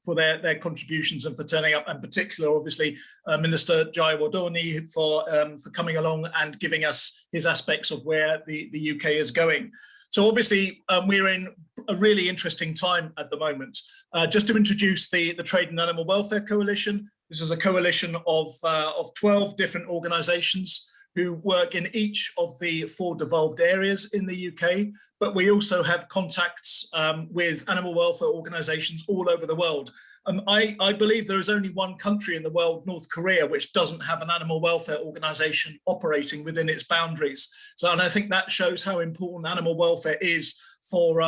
for their contributions and for turning up, and particularly, obviously, Minister Jayawardene for coming along and giving us his aspects of where the UK is going. So obviously, we're in a really interesting time at the moment. Just to introduce the Trade and Animal Welfare Coalition, this is a coalition of 12 different organisations who work in each of the 4 devolved areas in the UK, but we also have contacts with animal welfare organisations all over the world. I believe there is only one country in the world, North Korea, which doesn't have an animal welfare organisation operating within its boundaries. So, and I think that shows how important animal welfare is for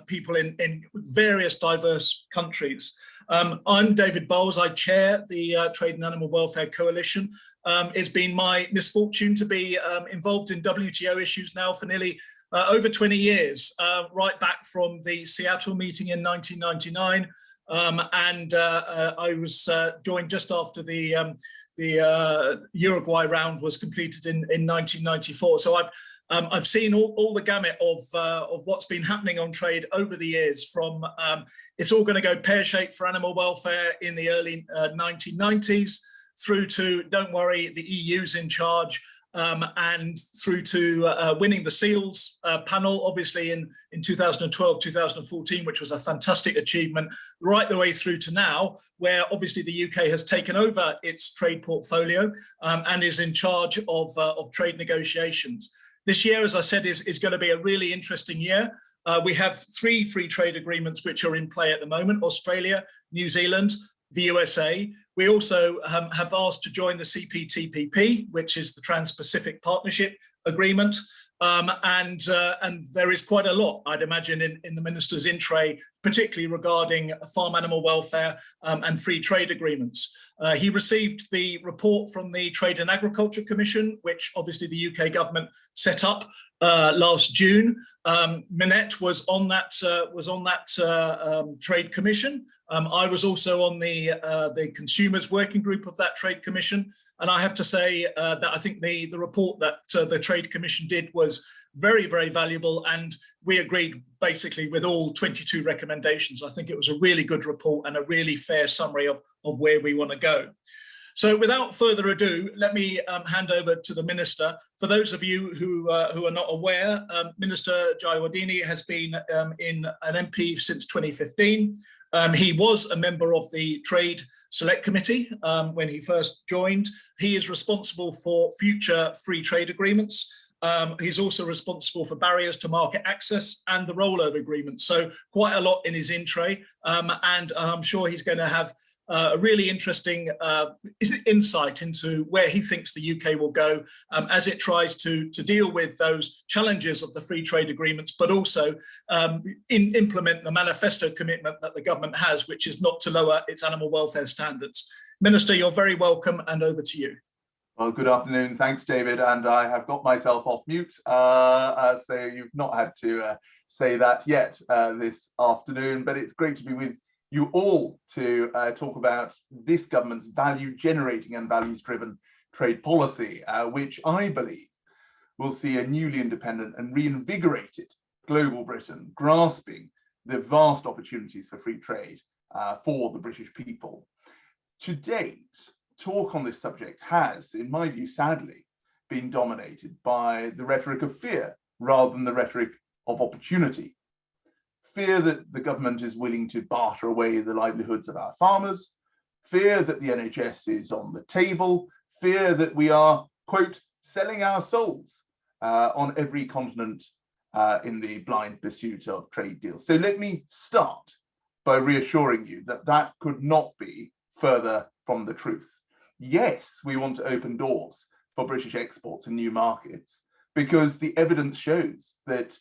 people in various diverse countries. I'm David Bowles. I chair the Trade and Animal Welfare Coalition. It's been my misfortune to be involved in WTO issues now for nearly over 20 years, right back from the Seattle meeting in 1999. I was joined just after the Uruguay round was completed in 1994. So I've seen all the gamut of what's been happening on trade over the years, from it's all going to go pear-shaped for animal welfare in the early 1990s, through to don't worry, the EU's in charge, and through to winning the SEALS panel, obviously in 2012, 2014, which was a fantastic achievement, right the way through to now, where obviously the UK has taken over its trade portfolio and is in charge of trade negotiations. This year, as I said, is going to be a really interesting year. We have 3 free trade agreements which are in play at the moment: Australia, New Zealand, the USA. We also have asked to join the CPTPP, which is the Trans-Pacific Partnership Agreement. And there is quite a lot, I'd imagine, in the Minister's in-tray, particularly regarding farm animal welfare and free trade agreements. He received the report from the Trade and Agriculture Commission, which obviously the UK government set up last June. Minette was on that Trade Commission. I was also on the Consumers Working Group of that Trade Commission. And I have to say that I think the report that the Trade Commission did was very, very valuable. And we agreed basically with all 22 recommendations. I think it was a really good report and a really fair summary of where we want to go. So without further ado, let me hand over to the Minister. For those of you who are not aware, Minister Jayawardene has been in an MP since 2015. He was a member of the Trade Select Committee when he first joined. He is responsible for future free trade agreements. He's also responsible for barriers to market access and the rollover agreement. So quite a lot in his in-tray. And I'm sure he's going to have a really interesting insight into where he thinks the UK will go as it tries to deal with those challenges of the free trade agreements, but also implement the manifesto commitment that the government has, which is not to lower its animal welfare standards. Minister, you're very welcome, and over to you. Well, good afternoon. Thanks, David. And I have got myself off mute, so you've not had to say that yet this afternoon, but it's great to be with you all to talk about this government's value-generating and values-driven trade policy, which I believe will see a newly independent and reinvigorated global Britain grasping the vast opportunities for free trade for the British people. To date, talk on this subject has, in my view, sadly, been dominated by the rhetoric of fear rather than the rhetoric of opportunity. Fear that the government is willing to barter away the livelihoods of our farmers, fear that the NHS is on the table, fear that we are, quote, selling our souls on every continent in the blind pursuit of trade deals. So let me start by reassuring you that that could not be further from the truth. Yes, we want to open doors for British exports and new markets because the evidence shows that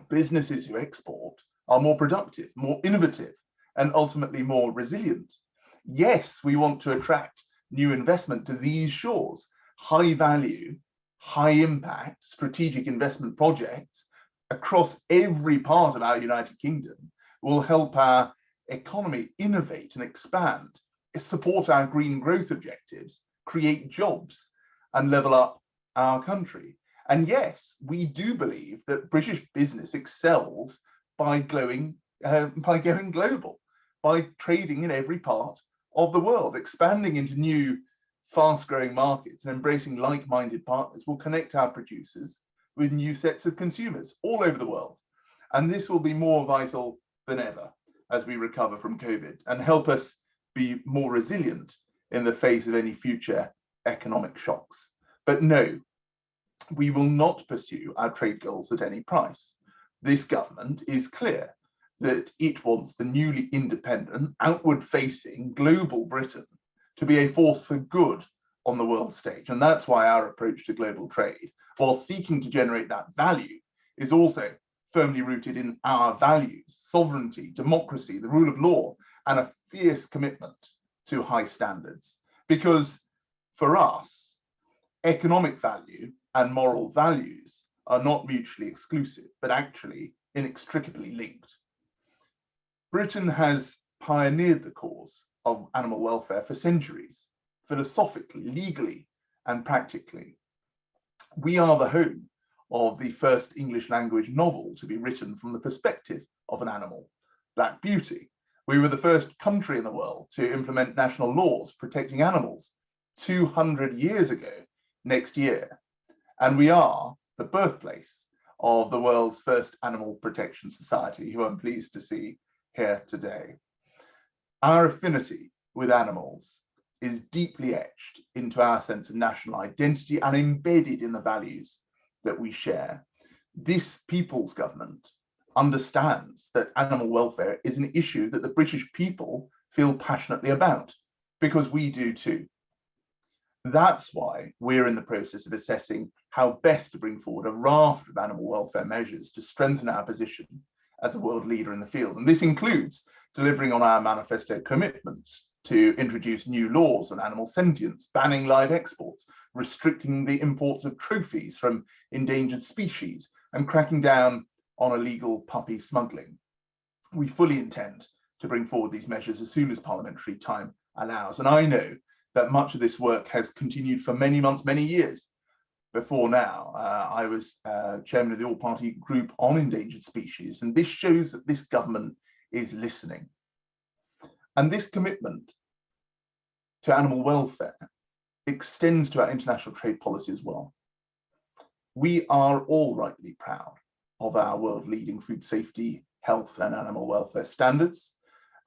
businesses who export are more productive, more innovative, and ultimately more resilient. Yes, we want to attract new investment to these shores. High value, high impact, strategic investment projects across every part of our United Kingdom will help our economy innovate and expand, support our green growth objectives, create jobs, and level up our country. And yes, we do believe that British business excels by going global. by trading in every part of the world. Expanding into new, fast-growing markets and embracing like-minded partners will connect our producers with new sets of consumers all over the world. And this will be more vital than ever as we recover from COVID and help us be more resilient in the face of any future economic shocks. But no, we will not pursue our trade goals at any price. This government is clear that it wants the newly independent, outward-facing global Britain to be a force for good on the world stage. And that's why our approach to global trade, while seeking to generate that value, is also firmly rooted in our values: sovereignty, democracy, the rule of law, and a fierce commitment to high standards. Because for us, economic value and moral values are not mutually exclusive, but actually inextricably linked. Britain has pioneered the cause of animal welfare for centuries, philosophically, legally, and practically. We are the home of the first English language novel to be written from the perspective of an animal, Black Beauty. We were the first country in the world to implement national laws protecting animals 200 years ago next year. And we are the birthplace of the world's first animal protection society, who I'm pleased to see here today. Our affinity with animals is deeply etched into our sense of national identity and embedded in the values that we share. This people's government understands that animal welfare is an issue that the British people feel passionately about, because we do too. That's why we're in the process of assessing how best to bring forward a raft of animal welfare measures to strengthen our position as a world leader in the field. And this includes delivering on our manifesto commitments to introduce new laws on animal sentience, banning live exports, restricting the imports of trophies from endangered species, and cracking down on illegal puppy smuggling. We fully intend to bring forward these measures as soon as parliamentary time allows. And I know that much of this work has continued for many months, many years. Before now, I was chairman of the all-party group on endangered species, and this shows that this government is listening. And this commitment to animal welfare extends to our international trade policy as well. We are all rightly proud of our world-leading food safety, health, and animal welfare standards.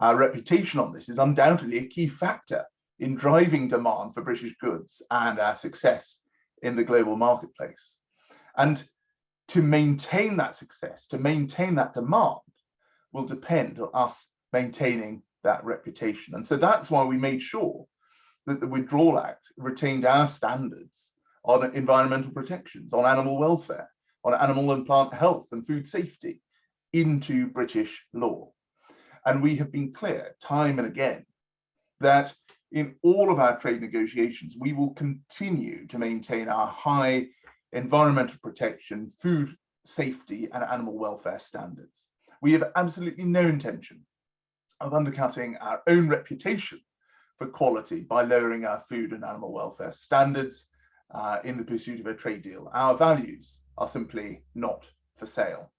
Our reputation on this is undoubtedly a key factor in driving demand for British goods and our success in the global marketplace. And to maintain that success, to maintain that demand, will depend on us maintaining that reputation. And so that's why we made sure that the Withdrawal Act retained our standards on environmental protections, on animal welfare, on animal and plant health and food safety into British law. And we have been clear time and again that in all of our trade negotiations, we will continue to maintain our high environmental protection, food safety, and animal welfare standards. We have absolutely no intention of undercutting our own reputation for quality by lowering our food and animal welfare standards in the pursuit of a trade deal. Our values are simply not for sale.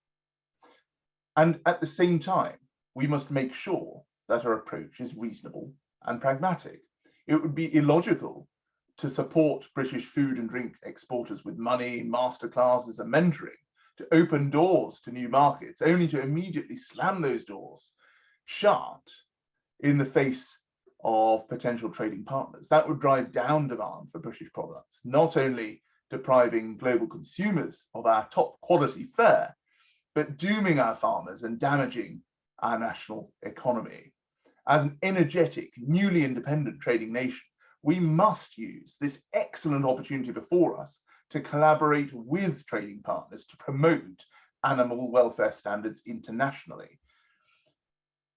And at the same time, we must make sure that our approach is reasonable and pragmatic. It would be illogical to support British food and drink exporters with money, masterclasses, and mentoring to open doors to new markets, only to immediately slam those doors shut in the face of potential trading partners. That would drive down demand for British products, not only depriving global consumers of our top quality fare, but dooming our farmers and damaging our national economy. As an energetic, newly independent trading nation, we must use this excellent opportunity before us to collaborate with trading partners to promote animal welfare standards internationally.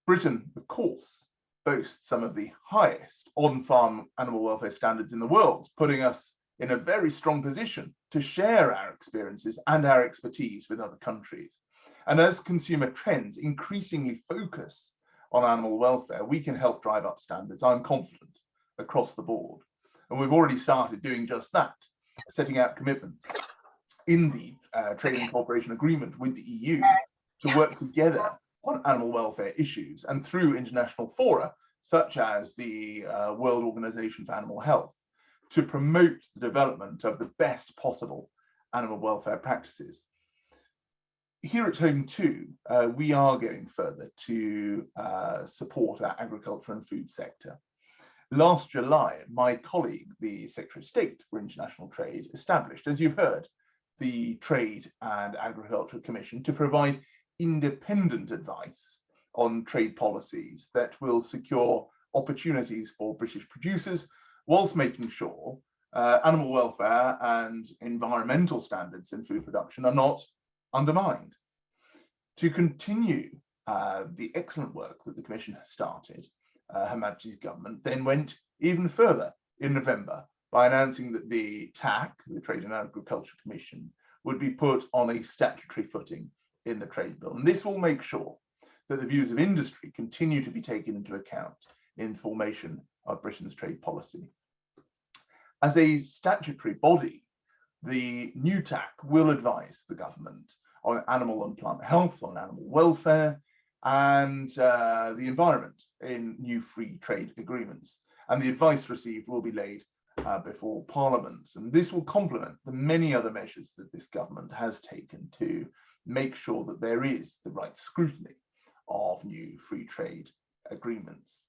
Britain, of course, boasts some of the highest on-farm animal welfare standards in the world, putting us in a very strong position to share our experiences and our expertise with other countries. And as consumer trends increasingly focus on animal welfare, we can help drive up standards, I'm confident, across the board. And we've already started doing just that, setting out commitments in the Trade and Cooperation Agreement with the EU to work together on animal welfare issues, and through international fora, such as the World Organization for Animal Health, to promote the development of the best possible animal welfare practices. Here at home too, we are going further to support our agriculture and food sector. Last July, my colleague, the Secretary of State for International Trade, established, as you've heard, the Trade and Agriculture Commission to provide independent advice on trade policies that will secure opportunities for British producers, whilst making sure animal welfare and environmental standards in food production are not undermined. To continue the excellent work that the Commission has started, Her Majesty's government then went even further in November by announcing that the TAC, the Trade and Agriculture Commission, would be put on a statutory footing in the trade bill. And this will make sure that the views of industry continue to be taken into account in the formation of Britain's trade policy. As a statutory body, the new TAC will advise the government on animal and plant health, on animal welfare, and the environment in new free trade agreements. And the advice received will be laid before Parliament. And this will complement the many other measures that this government has taken to make sure that there is the right scrutiny of new free trade agreements.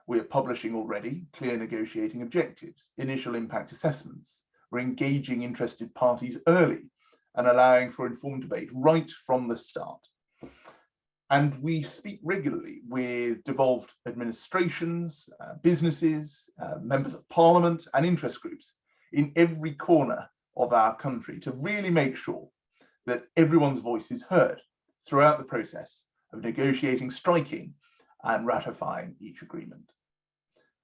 We're publishing already clear negotiating objectives, initial impact assessments. We're engaging interested parties early and allowing for informed debate right from the start. And we speak regularly with devolved administrations, businesses, members of Parliament and interest groups in every corner of our country to really make sure that everyone's voice is heard throughout the process of negotiating, striking and ratifying each agreement.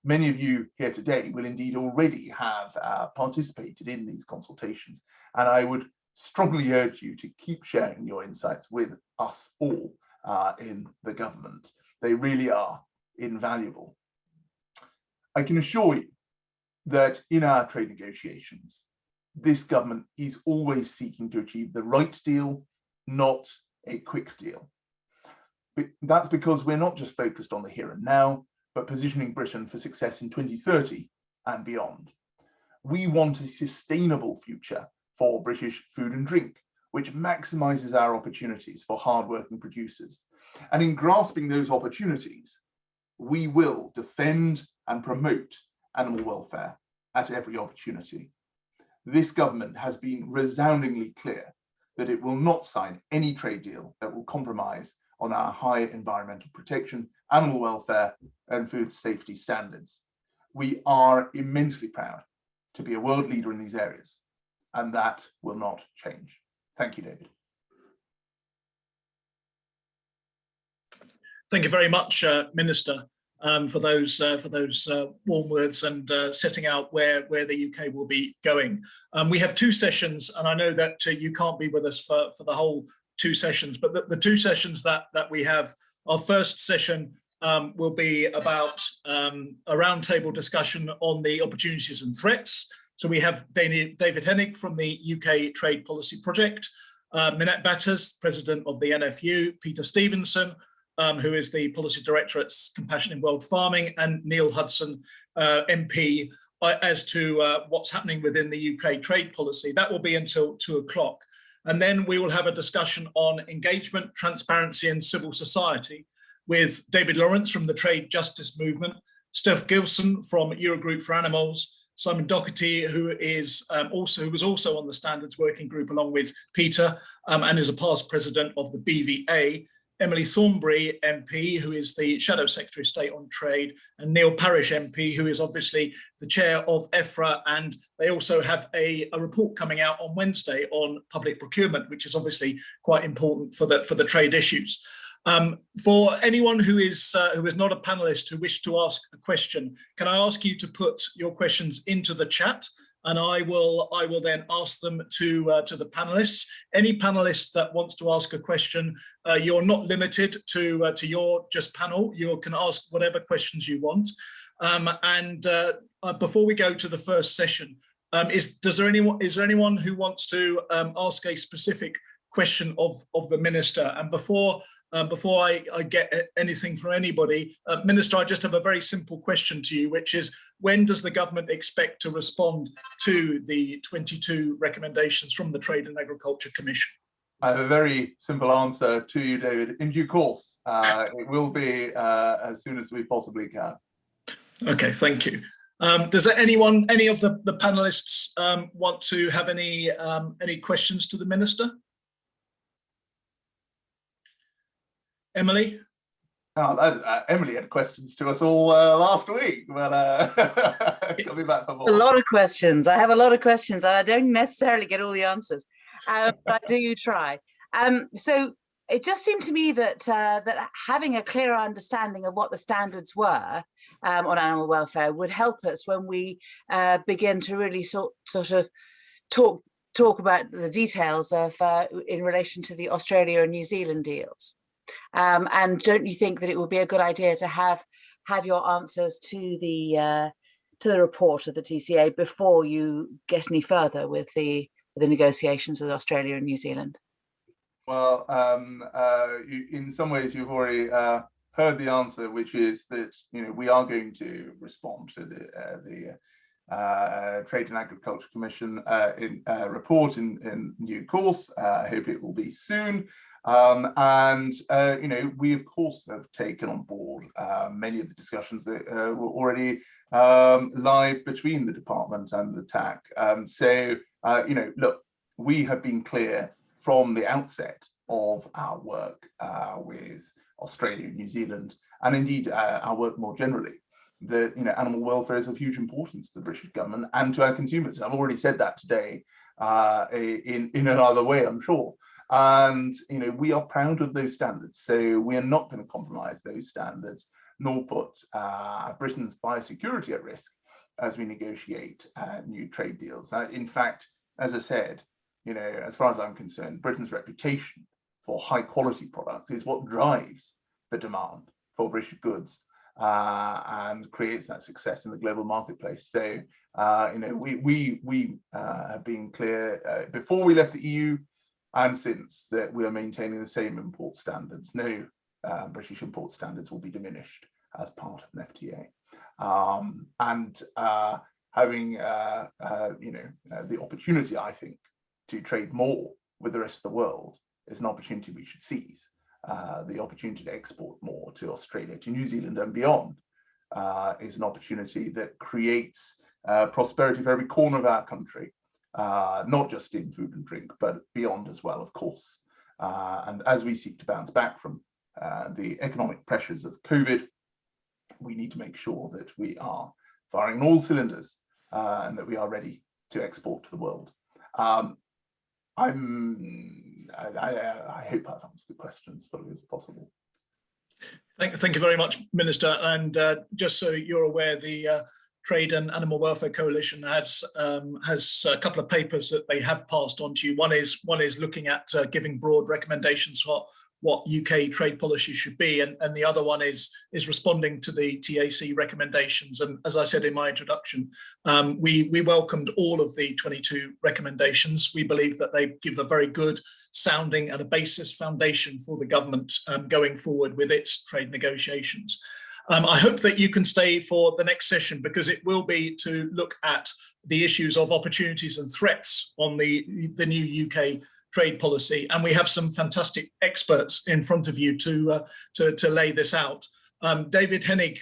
Many of you here today will indeed already have participated in these consultations, and I would strongly urge you to keep sharing your insights with us all in the government. They really are invaluable. I can assure you that in our trade negotiations, this government is always seeking to achieve the right deal, not a quick deal. But that's because we're not just focused on the here and now, but positioning Britain for success in 2030 and beyond. We want a sustainable future for British food and drink, which maximizes our opportunities for hardworking producers. And in grasping those opportunities, we will defend and promote animal welfare at every opportunity. This government has been resoundingly clear that it will not sign any trade deal that will compromise on our high environmental protection, animal welfare, and food safety standards. We are immensely proud to be a world leader in these areas, and that will not change. Thank you, David. Thank you very much, Minister, for those warm words and setting out where the UK will be going. We have two sessions, and I know that you can't be with us for the whole two sessions, but the two sessions that we have, our first session will be about a roundtable discussion on the opportunities and threats. So we have David Hennick from the UK Trade Policy Project, Minette Batters, President of the NFU, Peter Stevenson, who is the Policy Director at Compassion in World Farming, and Neil Hudson, MP, as to what's happening within the UK trade policy. That will be until 2 o'clock. And then we will have a discussion on engagement, transparency and civil society with David Lawrence from the Trade Justice Movement, Steph Gilson from Eurogroup for Animals, Simon Doherty, who was also on the Standards Working Group along with Peter, and is a past president of the BVA, Emily Thornbury MP, who is the Shadow Secretary of State on Trade, and Neil Parish MP, who is obviously the chair of EFRA, and they also have a report coming out on Wednesday on public procurement, which is obviously quite important for the trade issues. For anyone who is not a panelist who wish to ask a question, can I ask you to put your questions into the chat, and I will then ask them to the panelists. Any panelist that wants to ask a question, you're not limited to your just panel. You can ask whatever questions you want. Before we go to the first session, is there anyone who wants to ask a specific question of the minister? And before before I get anything from anybody, Minister, I just have a very simple question to you, which is, when does the government expect to respond to the 22 recommendations from the Trade and Agriculture Commission? I have a very simple answer to you, David. In due course, it will be as soon as we possibly can. Okay, thank you. Does any of the panelists want to have any questions to the Minister? Emily? Emily had questions to us all last week, but coming back for more. A lot of questions. I have a lot of questions. I don't necessarily get all the answers, but I do try. So it just seemed to me that that having a clearer understanding of what the standards were on animal welfare would help us when we begin to really sort of talk about the details of in relation to the Australia and New Zealand deals. And don't you think that it would be a good idea to have your answers to the report of the TCA before you get any further with the negotiations with Australia and New Zealand? Well, in some ways you've already heard the answer, which is that we are going to respond to the Trade and Agriculture Commission report in due course. I hope it will be soon. We of course have taken on board many of the discussions that were already live between the department and the TAC. Look, we have been clear from the outset of our work with Australia and New Zealand, and indeed our work more generally, that animal welfare is of huge importance to the British government and to our consumers. I've already said that today in another way, I'm sure. And we are proud of those standards, so we are not going to compromise those standards, nor put Britain's biosecurity at risk as we negotiate new trade deals. In fact, as I said, as far as I'm concerned, Britain's reputation for high quality products is what drives the demand for British goods and creates that success in the global marketplace. So, we have been clear before we left the EU and since that we are maintaining the same import standards. No British import standards will be diminished as part of an FTA. Having the opportunity, I think, to trade more with the rest of the world is an opportunity we should seize. The opportunity to export more to Australia, to New Zealand and beyond is an opportunity that creates prosperity for every corner of our country, not just in food and drink, but beyond as well, of course. And as we seek to bounce back from the economic pressures of COVID, we need to make sure that we are firing on all cylinders and that we are ready to export to the world. I hope I've answered the question as fully as possible. Thank you very much, Minister. And just so you're aware, the Trade and Animal Welfare Coalition has a couple of papers that they have passed on to you. One is looking at giving broad recommendations for what UK trade policy should be, and the other one is responding to the TAC recommendations. And as I said in my introduction, we welcomed all of the 22 recommendations. We believe that they give a very good sounding and a basis foundation for the government going forward with its trade negotiations. I hope that you can stay for the next session, because it will be to look at the issues of opportunities and threats on the new UK trade policy, and we have some fantastic experts in front of you to lay this out. David Hennig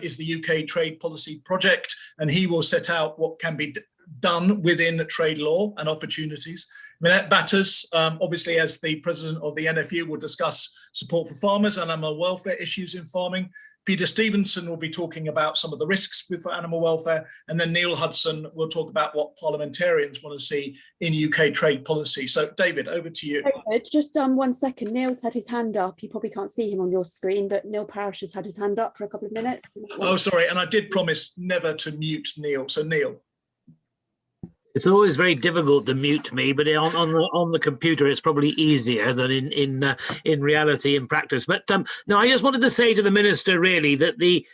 is the UK Trade Policy Project, and he will set out what can be done within trade law and opportunities. Minette Batters, obviously as the president of the NFU, will discuss support for farmers and animal welfare issues in farming. Peter Stevenson will be talking about some of the risks with animal welfare, and then Neil Hudson will talk about what parliamentarians want to see in UK trade policy. So David, over to you. David, just 1 second. Neil's had his hand up. You probably can't see him on your screen, but Neil Parish has had his hand up for a couple of minutes. Oh, sorry, and I did promise never to mute Neil. So Neil. It's always very difficult to mute me, but on the computer it's probably easier than in reality, in practice. But no, I just wanted to say to the Minister really that the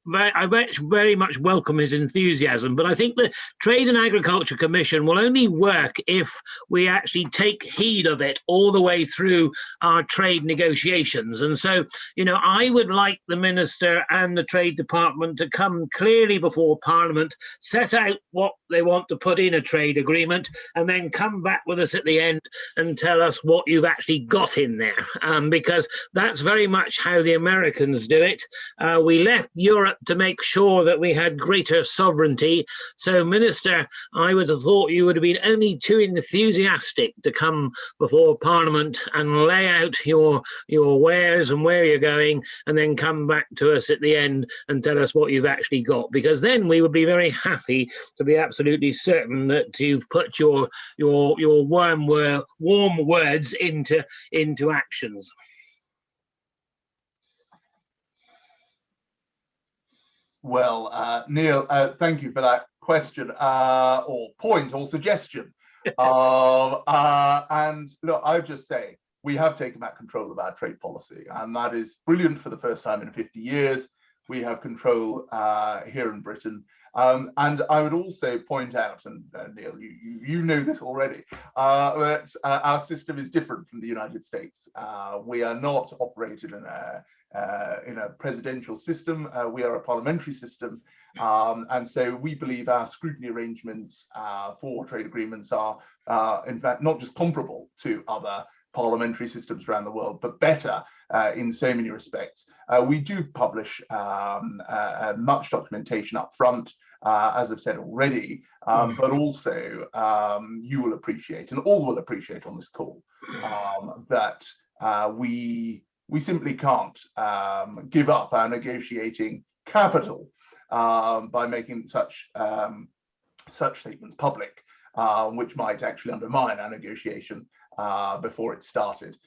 very much welcome his enthusiasm, but I think the Trade and Agriculture Commission will only work if we actually take heed of it all the way through our trade negotiations. And so, you know, I would like the Minister and the Trade Department to come clearly before Parliament, set out what they want to put in a trade agreement, and then come back with us at the end and tell us what you've actually got in there, because that's very much how the Americans do it. We left Europe to make sure that we had greater sovereignty. So, Minister, I would have thought you would have been only too enthusiastic to come before Parliament and lay out your wares and where you're going, and then come back to us at the end and tell us what you've actually got, because then we would be very happy to be absolutely certain that you've put your warm words into actions. Well, Neil, thank you for that question or point or suggestion. And look, I would just say we have taken back control of our trade policy, and that is brilliant. For the first time in 50 years, we have control here in Britain. And I would also point out, and Neil, you know this already, that our system is different from the United States. We are not operated in a presidential system. We are a parliamentary system, and so we believe our scrutiny arrangements for trade agreements are, in fact, not just comparable to other parliamentary systems around the world, but better in so many respects. We do publish much documentation up front, as I've said already, but also you will appreciate, and all will appreciate on this call, that we simply can't give up our negotiating capital by making such statements public, which might actually undermine our negotiation before it started.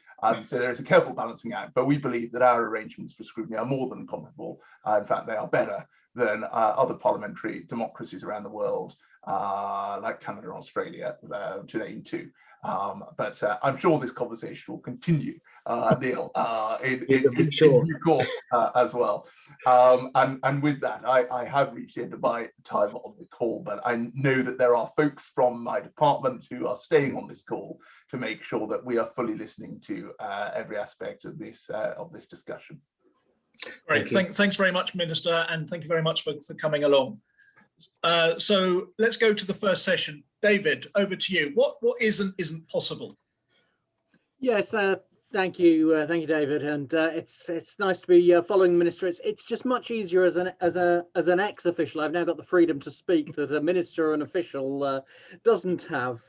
So there is a careful balancing act, but we believe that our arrangements for scrutiny are more than comparable. In fact, they are better than other parliamentary democracies around the world, like Canada and Australia, to name two. But I'm sure this conversation will continue, Neil, in due course as well. And with that, I have reached the end of my time on the call, but I know that there are folks from my department who are staying on this call to make sure that we are fully listening to every aspect of this discussion. Great, thanks very much, Minister, and thank you very much for coming along. So let's go to the first session. David, over to you. What isn't possible? Yes, thank you, David. And it's nice to be following the Minister. It's just much easier as an ex-official. I've now got the freedom to speak that a minister or an official doesn't have.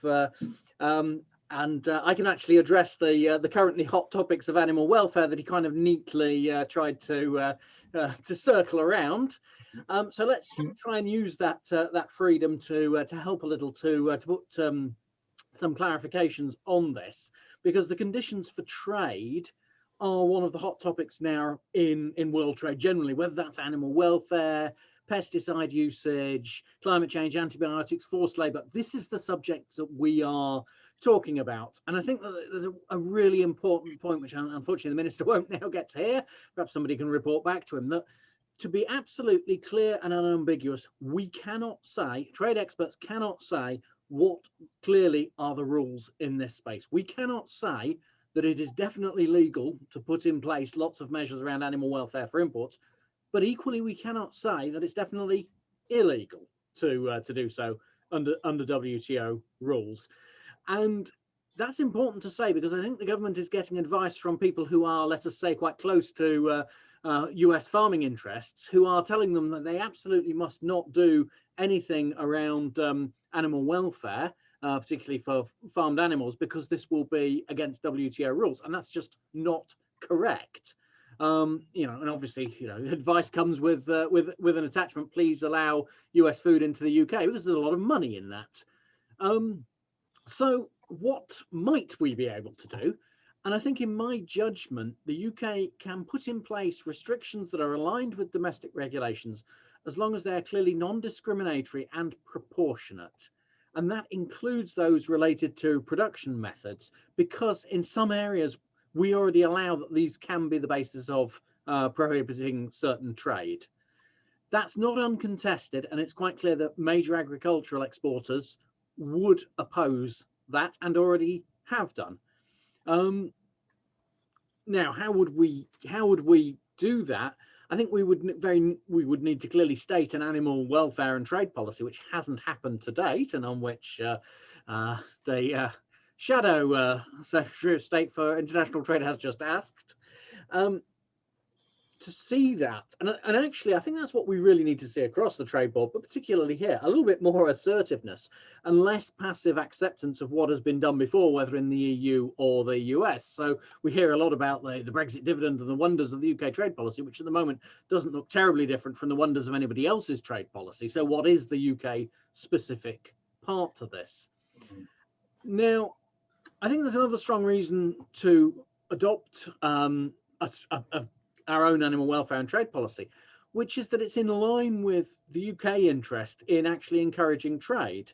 And I can actually address the currently hot topics of animal welfare that he kind of neatly tried to circle around. So let's try and use that freedom to help a little to put some clarifications on this, because the conditions for trade are one of the hot topics now in world trade generally, whether that's animal welfare, pesticide usage, climate change, antibiotics, forced labour. This is the subject that we are talking about. And I think that there's a really important point, which unfortunately the Minister won't now get to hear. Perhaps somebody can report back to him, that to be absolutely clear and unambiguous, we cannot say, trade experts cannot say what clearly are the rules in this space. We cannot say that it is definitely legal to put in place lots of measures around animal welfare for imports, but equally we cannot say that it's definitely illegal to do so under WTO rules. And that's important to say, because I think the government is getting advice from people who are, let us say, quite close to US farming interests, who are telling them that they absolutely must not do anything around animal welfare, particularly for farmed animals, because this will be against WTO rules. And that's just not correct. You know, and obviously, you know, advice comes with an attachment. Please allow US food into the UK, because there's a lot of money in that. So what might we be able to do? And I think in my judgment, the UK can put in place restrictions that are aligned with domestic regulations, as long as they're clearly non-discriminatory and proportionate. And that includes those related to production methods, because in some areas, we already allow that these can be the basis of prohibiting certain trade. That's not uncontested, and it's quite clear that major agricultural exporters would oppose that and already have done. Now, how would we do that? I think we would need to clearly state an animal welfare and trade policy, which hasn't happened to date, and on which the shadow Secretary of State for International Trade has just asked. To see that, and actually I think that's what we really need to see across the trade board, but particularly here, a little bit more assertiveness and less passive acceptance of what has been done before, whether in the EU or the US. So we hear a lot about the Brexit dividend and the wonders of the UK trade policy, which at the moment doesn't look terribly different from the wonders of anybody else's trade policy. So what is the UK specific part to this? Now, I think there's another strong reason to adopt our own animal welfare and trade policy, which is that it's in line with the UK interest in actually encouraging trade.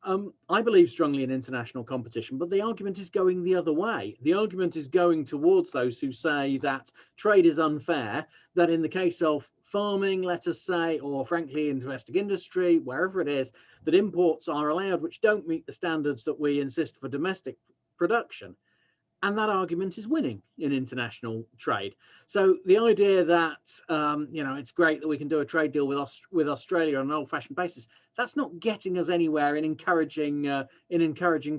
I believe strongly in international competition, but the argument is going the other way. The argument is going towards those who say that trade is unfair, that in the case of farming, let us say, or frankly in domestic industry, wherever it is, that imports are allowed which don't meet the standards that we insist for domestic production. And that argument is winning in international trade. So the idea that it's great that we can do a trade deal with Australia on an old-fashioned basis, that's not getting us anywhere in encouraging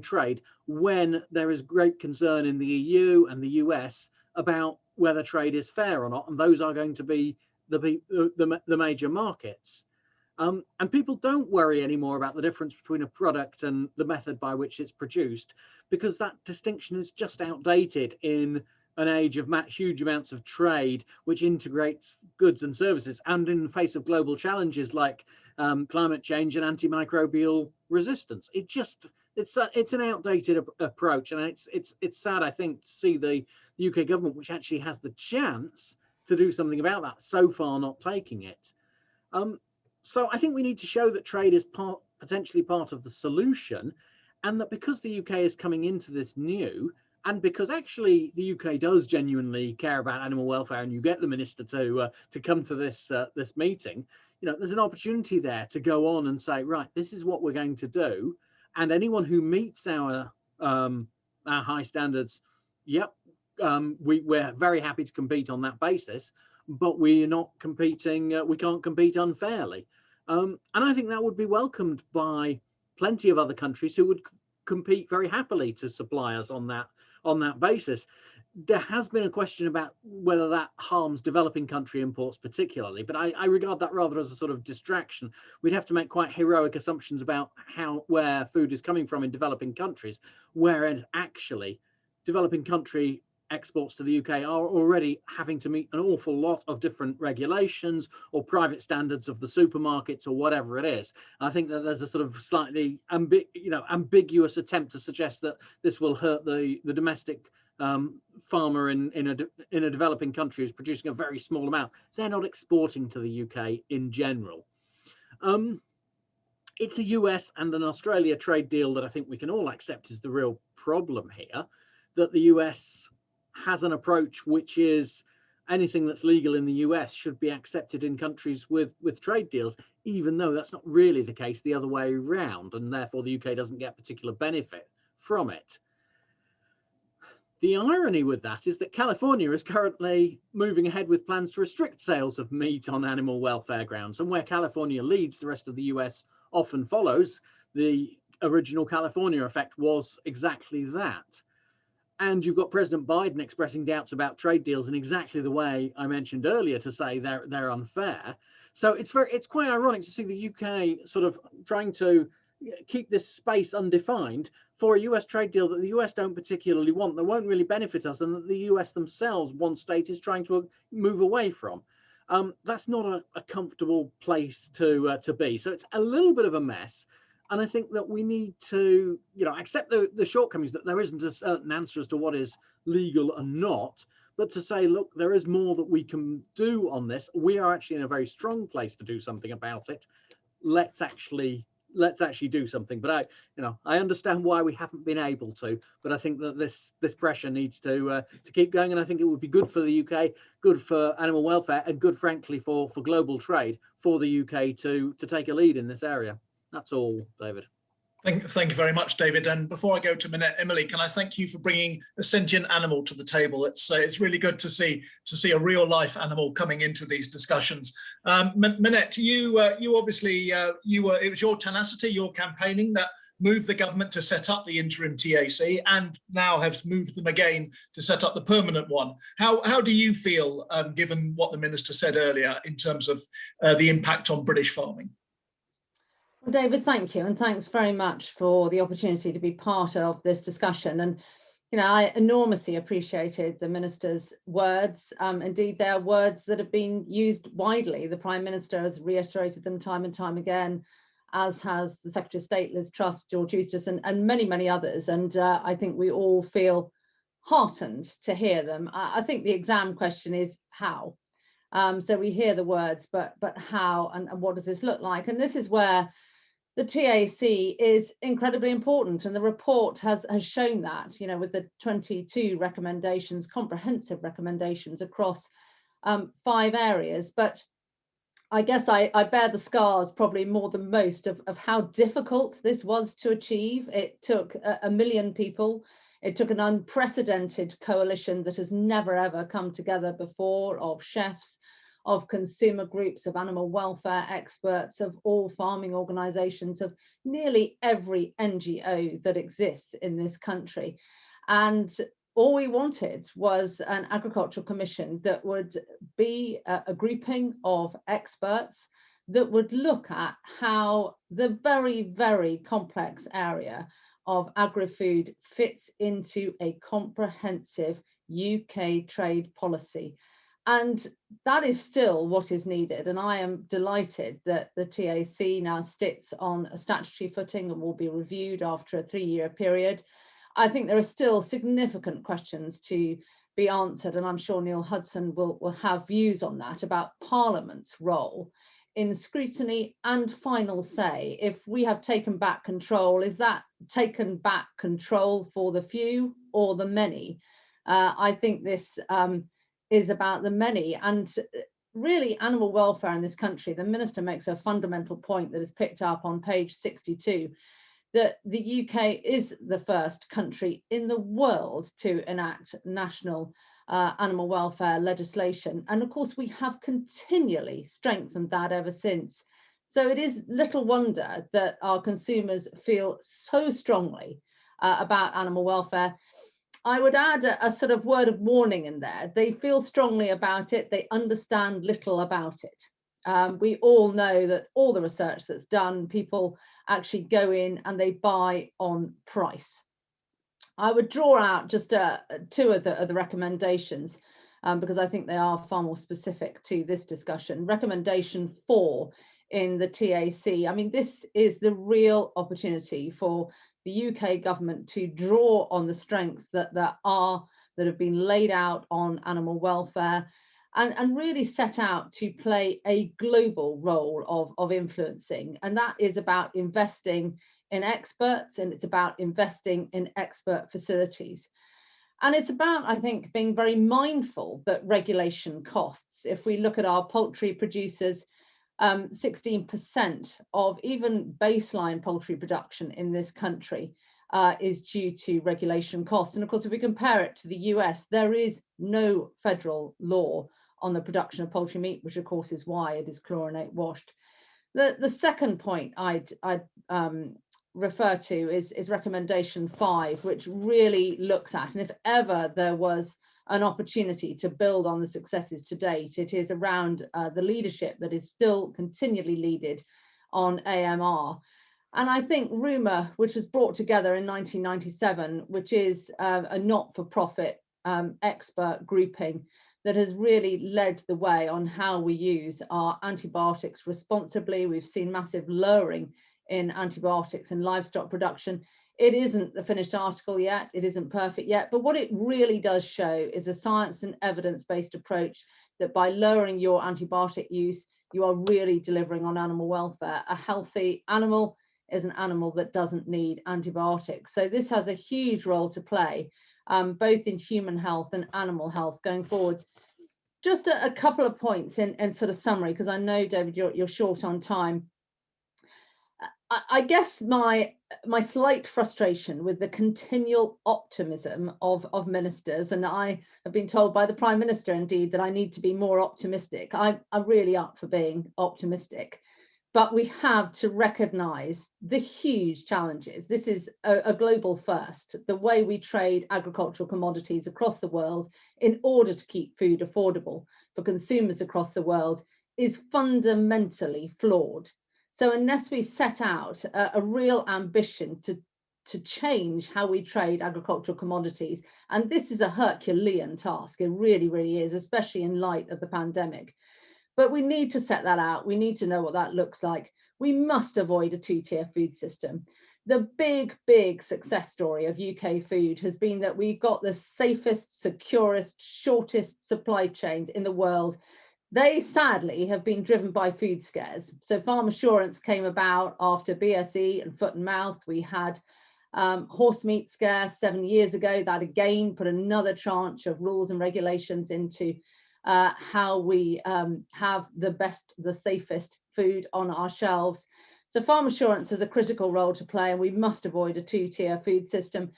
trade when there is great concern in the EU and the US about whether trade is fair or not, and those are going to be the major markets. And people don't worry anymore about the difference between a product and the method by which it's produced, because that distinction is just outdated in an age of huge amounts of trade, which integrates goods and services, and in the face of global challenges like climate change and antimicrobial resistance. It's an outdated approach, and it's sad, I think, to see the UK government, which actually has the chance to do something about that, so far not taking it. So I think we need to show that trade is potentially part of the solution, and that because the UK is coming into this new, and because actually the UK does genuinely care about animal welfare, and you get the minister to come to this meeting, there's an opportunity there to go on and say, right, this is what we're going to do, and anyone who meets our high standards, yep, we're very happy to compete on that basis, but we're not competing. We can't compete unfairly, and I think that would be welcomed by plenty of other countries who would compete very happily to supply us on that basis. There has been a question about whether that harms developing country imports particularly, but I regard that rather as a sort of distraction. We'd have to make quite heroic assumptions about where food is coming from in developing countries, whereas actually developing country exports to the UK are already having to meet an awful lot of different regulations or private standards of the supermarkets or whatever it is. I think that there's a sort of slightly ambiguous attempt to suggest that this will hurt the domestic farmer in a developing country who's producing a very small amount. They're not exporting to the UK in general. It's a US and an Australia trade deal that I think we can all accept is the real problem here, that the US has an approach which is anything that's legal in the US should be accepted in countries with trade deals, even though that's not really the case the other way around, and therefore the UK doesn't get particular benefit from it. The irony with that is that California is currently moving ahead with plans to restrict sales of meat on animal welfare grounds, and where California leads, the rest of the US often follows. The original California effect was exactly that. And you've got President Biden expressing doubts about trade deals in exactly the way I mentioned earlier, to say they're unfair. So it's quite ironic to see the UK sort of trying to keep this space undefined for a US trade deal that the US don't particularly want, that won't really benefit us, and that the US themselves, one state, is trying to move away from. That's not a comfortable place to be. So it's a little bit of a mess. And I think that we need to, accept the shortcomings, that there isn't a certain answer as to what is legal and not, but to say, look, there is more that we can do on this. We are actually in a very strong place to do something about it. Let's actually let's actually do something. But I understand why we haven't been able to. But I think that this pressure needs to keep going, and I think it would be good for the UK, good for animal welfare, and good, frankly, for global trade for the UK to take a lead in this area. That's all, David. Thank you very much, David. And before I go to Minette, Emily, can I thank you for bringing a sentient animal to the table? It's really good to see a real life animal coming into these discussions. Minette, you obviously it was your tenacity, your campaigning that moved the government to set up the interim TAC, and now has moved them again to set up the permanent one. How do you feel, given what the Minister said earlier, in terms of the impact on British farming? Well, David, thank you, and thanks very much for the opportunity to be part of this discussion. And I enormously appreciated the Minister's words. Indeed, they are words that have been used widely. The Prime Minister has reiterated them time and time again, as has the Secretary of State, Liz Truss, George Eustice, and many, many others. And I think we all feel heartened to hear them. I think the exam question is how. So we hear the words, but how, and what does this look like? And this is where the TAC is incredibly important, and the report has shown that, with the 22 recommendations, comprehensive recommendations across 5 areas. But I guess I bear the scars probably more than most of how difficult this was to achieve. It took 1 million people. It took an unprecedented coalition that has never ever come together before, of chefs, of consumer groups, of animal welfare experts, of all farming organisations, of nearly every NGO that exists in this country. And all we wanted was an agricultural commission that would be a grouping of experts that would look at how the very, very complex area of agri-food fits into a comprehensive UK trade policy. And that is still what is needed. And I am delighted that the TAC now sits on a statutory footing and will be reviewed after a 3-year period. I think there are still significant questions to be answered, and I'm sure Neil Hudson will have views on that, about Parliament's role in scrutiny and final say. If we have taken back control, is that taken back control for the few or the many? I think this is about the many, and really animal welfare in this country. The Minister makes a fundamental point that is picked up on page 62, that the UK is the first country in the world to enact national animal welfare legislation. And of course, we have continually strengthened that ever since. So it is little wonder that our consumers feel so strongly about animal welfare. I would add a sort of word of warning in there. They feel strongly about it. They understand little about it. We all know that all the research that's done, people actually go in and they buy on price. I would draw out just 2 of the recommendations because I think they are far more specific to this discussion. Recommendation 4 in the TAC. I mean, this is the real opportunity for the UK government to draw on the strengths that have been laid out on animal welfare, and really set out to play a global role of influencing. And that is about investing in experts, and it's about investing in expert facilities. And it's about, I think, being very mindful that regulation costs. If we look at our poultry producers, 16% of even baseline poultry production in this country is due to regulation costs. And of course, if we compare it to the US, there is no federal law on the production of poultry meat, which of course is why it is chlorinate washed. The second point I'd refer to is recommendation 5, which really looks at, and if ever there was an opportunity to build on the successes to date, it is around the leadership that is still continually leaded on AMR. And I think RUMA, which was brought together in 1997, which is a not-for-profit expert grouping that has really led the way on how we use our antibiotics responsibly. We've seen massive lowering in antibiotics in livestock production. It isn't the finished article yet, it isn't perfect yet, but what it really does show is a science and evidence-based approach that by lowering your antibiotic use, you are really delivering on animal welfare. A healthy animal is an animal that doesn't need antibiotics. So this has a huge role to play, both in human health and animal health going forwards. Just a couple of points in sort of summary, because I know, David, you're short on time. I guess my slight frustration with the continual optimism of ministers, and I have been told by the Prime Minister indeed that I need to be more optimistic. I'm really up for being optimistic, but we have to recognise the huge challenges. This is a global first. The way we trade agricultural commodities across the world in order to keep food affordable for consumers across the world is fundamentally flawed. So unless we set out a real ambition to change how we trade agricultural commodities, and this is a Herculean task, it really, really is, especially in light of the pandemic. But we need to set that out. We need to know what that looks like. We must avoid a two-tier food system. The big success story of UK food has been that we've got the safest, securest, shortest supply chains in the world. They sadly have been driven by food scares. So farm assurance came about after BSE and foot and mouth. We had horse meat scare 7 years ago. That again put another tranche of rules and regulations into how we have the safest food on our shelves. So farm assurance has a critical role to play, and we must avoid a two-tier food system.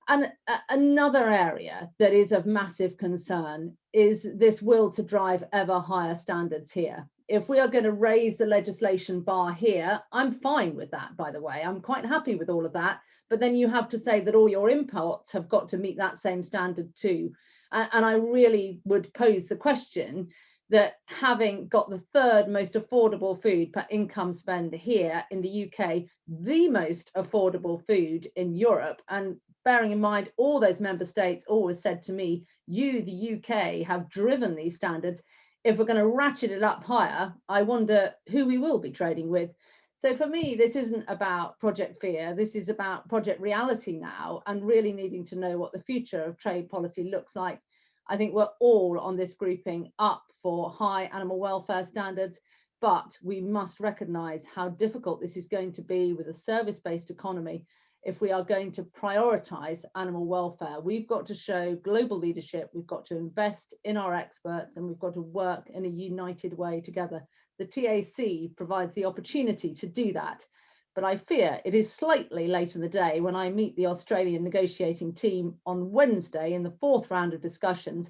And another area that is of massive concern is this will to drive ever higher standards here. If we are going to raise the legislation bar here, I'm fine with that, by the way. I'm quite happy with all of that. But then you have to say that all your imports have got to meet that same standard too. And I really would pose the question that having got the third most affordable food per income spend here in the UK, the most affordable food in Europe, and bearing in mind all those member states always said to me, you, the UK, have driven these standards. If we're going to ratchet it up higher, I wonder who we will be trading with. So for me, this isn't about Project Fear. This is about Project Reality now, and really needing to know what the future of trade policy looks like. I think we're all on this grouping up for high animal welfare standards, but we must recognise how difficult this is going to be with a service-based economy if we are going to prioritise animal welfare. We've got to show global leadership, we've got to invest in our experts, and we've got to work in a united way together. The TAC provides the opportunity to do that, but I fear it is slightly late in the day when I meet the Australian negotiating team on Wednesday in the fourth round of discussions,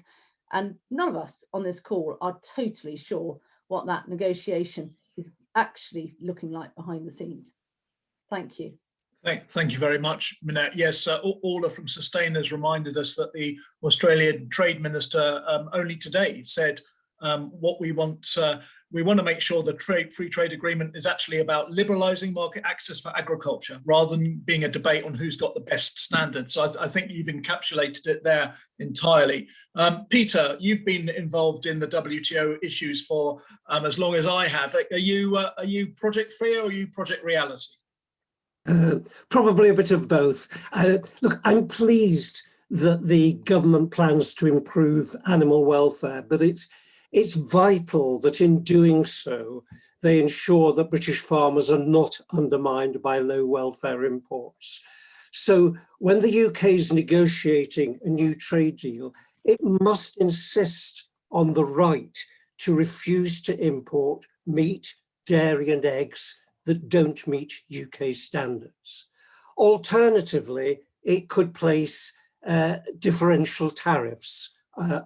and none of us on this call are totally sure what that negotiation is actually looking like behind the scenes. Thank you. Thank you very much, Minette. Yes, Orla from Sustain has reminded us that the Australian Trade Minister only today said what we want to make sure the free trade agreement is actually about liberalising market access for agriculture rather than being a debate on who's got the best standards. So I think you've encapsulated it there entirely. Peter, you've been involved in the WTO issues for as long as I have. Are you Project Fear or are you Project Reality? Probably a bit of both. Look, I'm pleased that the government plans to improve animal welfare, but it's vital that in doing so, they ensure that British farmers are not undermined by low welfare imports. So when the UK is negotiating a new trade deal, it must insist on the right to refuse to import meat, dairy and eggs that don't meet UK standards. Alternatively, it could place differential tariffs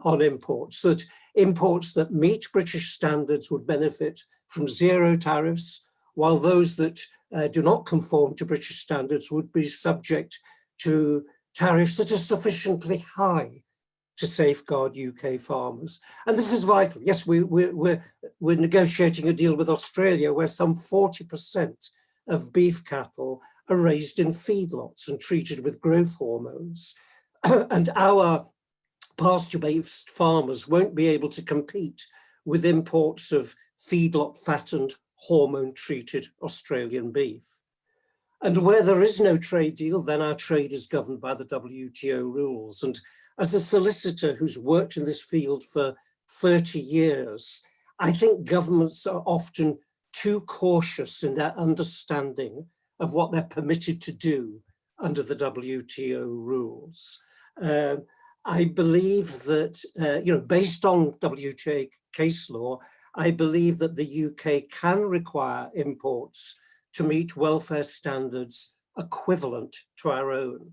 on imports, that imports that meet British standards would benefit from zero tariffs, while those that do not conform to British standards would be subject to tariffs that are sufficiently high to safeguard UK farmers. And this is vital. Yes, we're negotiating a deal with Australia where some 40% of beef cattle are raised in feedlots and treated with growth hormones. And our pasture-based farmers won't be able to compete with imports of feedlot fattened, hormone-treated Australian beef. And where there is no trade deal, then our trade is governed by the WTO rules. And as a solicitor who's worked in this field for 30 years, I think governments are often too cautious in their understanding of what they're permitted to do under the WTO rules. I believe that, based on WTO case law, I believe that the UK can require imports to meet welfare standards equivalent to our own.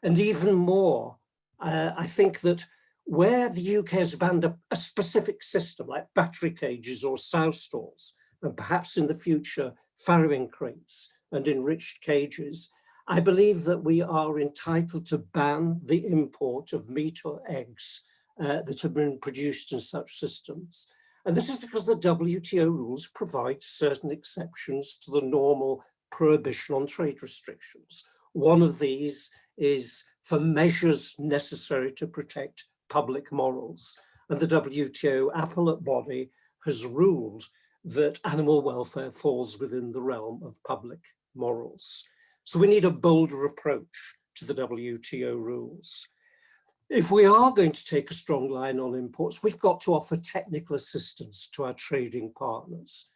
And even more, I think that where the UK has banned a specific system like battery cages or sow stalls, and perhaps in the future farrowing crates and enriched cages, I believe that we are entitled to ban the import of meat or eggs that have been produced in such systems. And this is because the WTO rules provide certain exceptions to the normal prohibition on trade restrictions. One of these is for measures necessary to protect public morals. And the WTO appellate body has ruled that animal welfare falls within the realm of public morals. So we need a bolder approach to the WTO rules. If we are going to take a strong line on imports, we've got to offer technical assistance to our trading partners.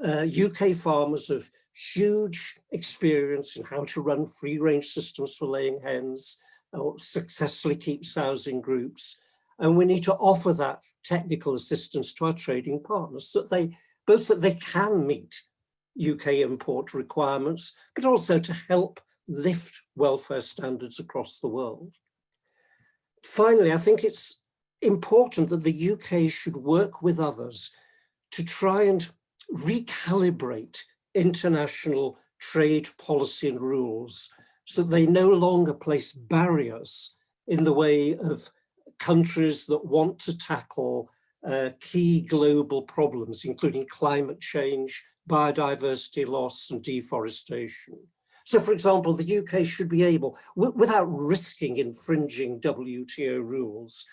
UK farmers have huge experience in how to run free-range systems for laying hens or successfully keep sows in groups. And we need to offer that technical assistance to our trading partners so that they can meet UK import requirements, but also to help lift welfare standards across the world. Finally, I think it's important that the UK should work with others to try and recalibrate international trade policy and rules so they no longer place barriers in the way of countries that want to tackle key global problems, including climate change, biodiversity loss, and deforestation. So, for example, the UK should be able, without risking infringing WTO rules,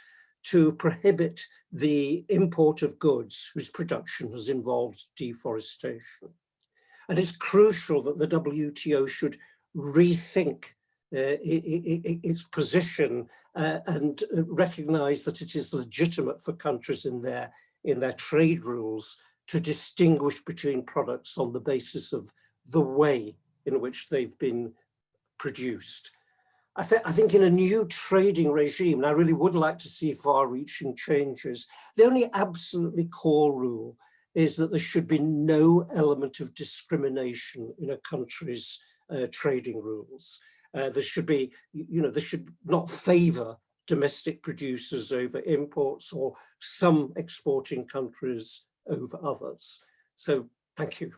to prohibit the import of goods whose production has involved deforestation. And it's crucial that the WTO should rethink its position and recognize that it is legitimate for countries in their trade rules to distinguish between products on the basis of the way in which they've been produced. I think in a new trading regime, and I really would like to see far-reaching changes, the only absolutely core rule is that there should be no element of discrimination in a country's trading rules. There should be, there should not favor domestic producers over imports or some exporting countries over others. So thank you.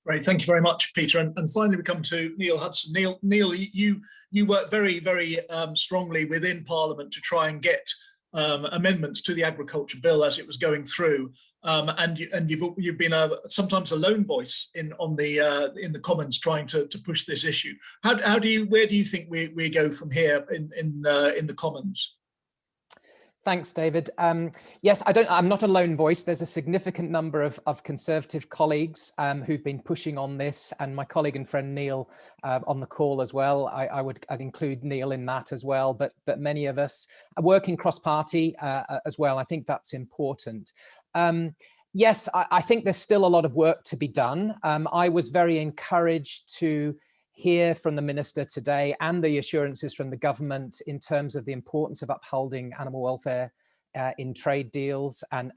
Great, thank you very much, Peter. And finally, we come to Neil Hudson. Neil, you work very, very strongly within Parliament to try and get amendments to the agriculture bill as it was going through, and you've been sometimes a lone voice in the Commons trying to push this issue. Where do you think we go from here in the Commons? Thanks, David. Yes, I'm not a lone voice. There's a significant number of Conservative colleagues who've been pushing on this, and my colleague and friend Neil on the call as well. I'd include Neil in that as well, but many of us are working cross-party as well. I think that's important. Yes, I think there's still a lot of work to be done. I was very encouraged to hear from the Minister today and the assurances from the government in terms of the importance of upholding animal welfare in trade deals and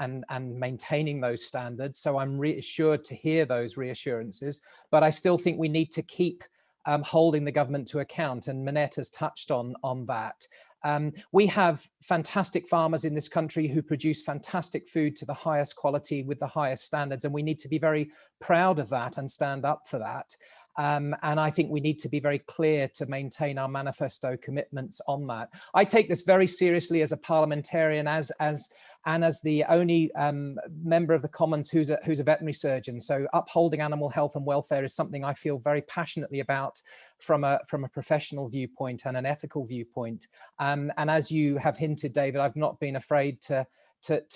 maintaining those standards. So I'm reassured to hear those reassurances, but I still think we need to keep holding the government to account, and Minette has touched on that. We have fantastic farmers in this country who produce fantastic food to the highest quality with the highest standards, and we need to be very proud of that and stand up for that. And I think we need to be very clear to maintain our manifesto commitments on that. I take this very seriously as a parliamentarian, as the only member of the Commons who's a veterinary surgeon. So upholding animal health and welfare is something I feel very passionately about from a professional viewpoint and an ethical viewpoint. And as you have hinted, David, I've not been afraid to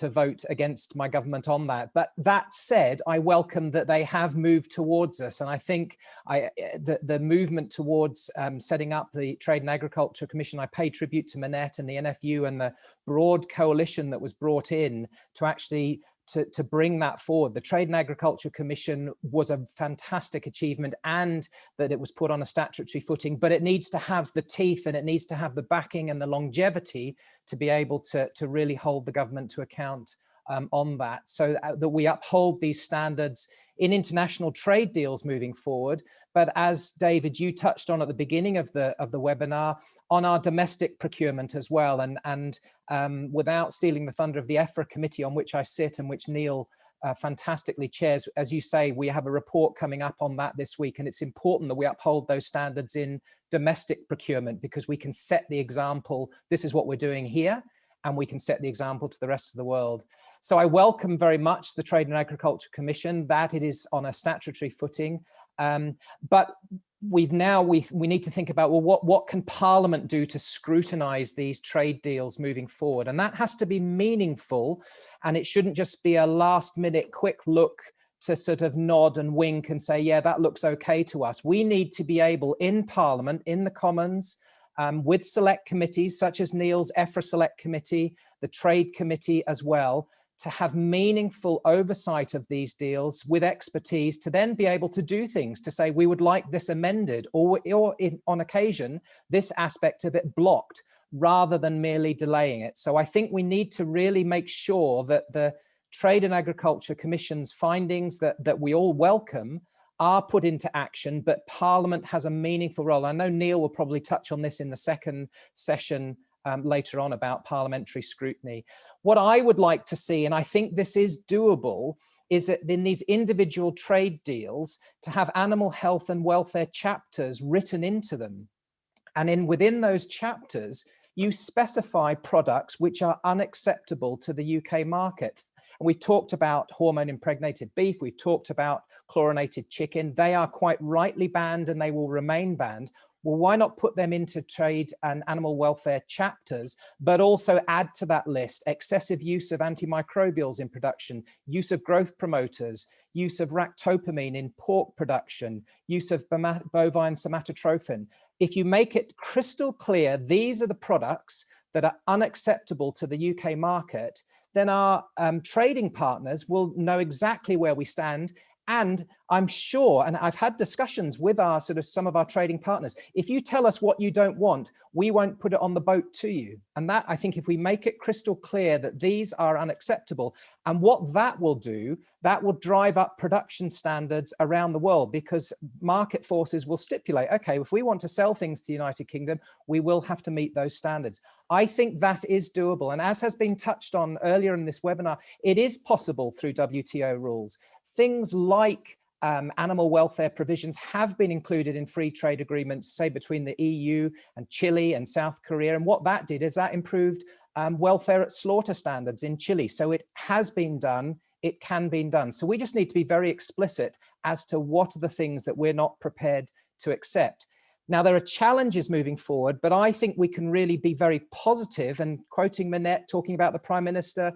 vote against my government on that. But that said, I welcome that they have moved towards us. And I think the movement towards setting up the Trade and Agriculture Commission, I pay tribute to Minette and the NFU and the broad coalition that was brought in to actually to bring that forward. The Trade and Agriculture Commission was a fantastic achievement, and that it was put on a statutory footing, but it needs to have the teeth and it needs to have the backing and the longevity to be able to really hold the government to account on that, so that we uphold these standards in international trade deals moving forward. But as David, you touched on at the beginning of the webinar, on our domestic procurement as well, and without stealing the thunder of the EFRA committee on which I sit and which Neil fantastically chairs, as you say, we have a report coming up on that this week, and it's important that we uphold those standards in domestic procurement, because we can set the example. This is what we're doing here, and we can set the example to the rest of the world. So I welcome very much the Trade and Agriculture Commission, that it is on a statutory footing. But we need to think about, well, what can Parliament do to scrutinise these trade deals moving forward? And that has to be meaningful, and it shouldn't just be a last minute quick look to sort of nod and wink and say, yeah, that looks okay to us. We need to be able in Parliament, in the Commons, with select committees such as Neil's EFRA Select Committee, the Trade Committee as well, to have meaningful oversight of these deals with expertise, to then be able to do things, to say we would like this amended, or if, on occasion, this aspect of it blocked, rather than merely delaying it. So I think we need to really make sure that the Trade and Agriculture Commission's findings that we all welcome are put into action, but Parliament has a meaningful role. I know Neil will probably touch on this in the second session later on about parliamentary scrutiny. What I would like to see, and I think this is doable, is that in these individual trade deals to have animal health and welfare chapters written into them. And within those chapters, you specify products which are unacceptable to the UK market. And we've talked about hormone impregnated beef, we've talked about chlorinated chicken. They are quite rightly banned and they will remain banned. Well, why not put them into trade and animal welfare chapters, but also add to that list excessive use of antimicrobials in production, use of growth promoters, use of ractopamine in pork production, use of bovine somatotrophin. If you make it crystal clear, these are the products that are unacceptable to the UK market, then our trading partners will know exactly where we stand. And I'm sure, and I've had discussions with our some of our trading partners, if you tell us what you don't want, we won't put it on the boat to you. And that, I think, if we make it crystal clear that these are unacceptable, and what that will do, that will drive up production standards around the world, because market forces will stipulate, okay, if we want to sell things to the United Kingdom, we will have to meet those standards. I think that is doable. And as has been touched on earlier in this webinar, it is possible through WTO rules. Things like animal welfare provisions have been included in free trade agreements, say between the EU and Chile and South Korea. And what that did is that improved welfare at slaughter standards in Chile. So it has been done, it can be done. So we just need to be very explicit as to what are the things that we're not prepared to accept. Now, there are challenges moving forward, but I think we can really be very positive. And quoting Minette, talking about the Prime Minister,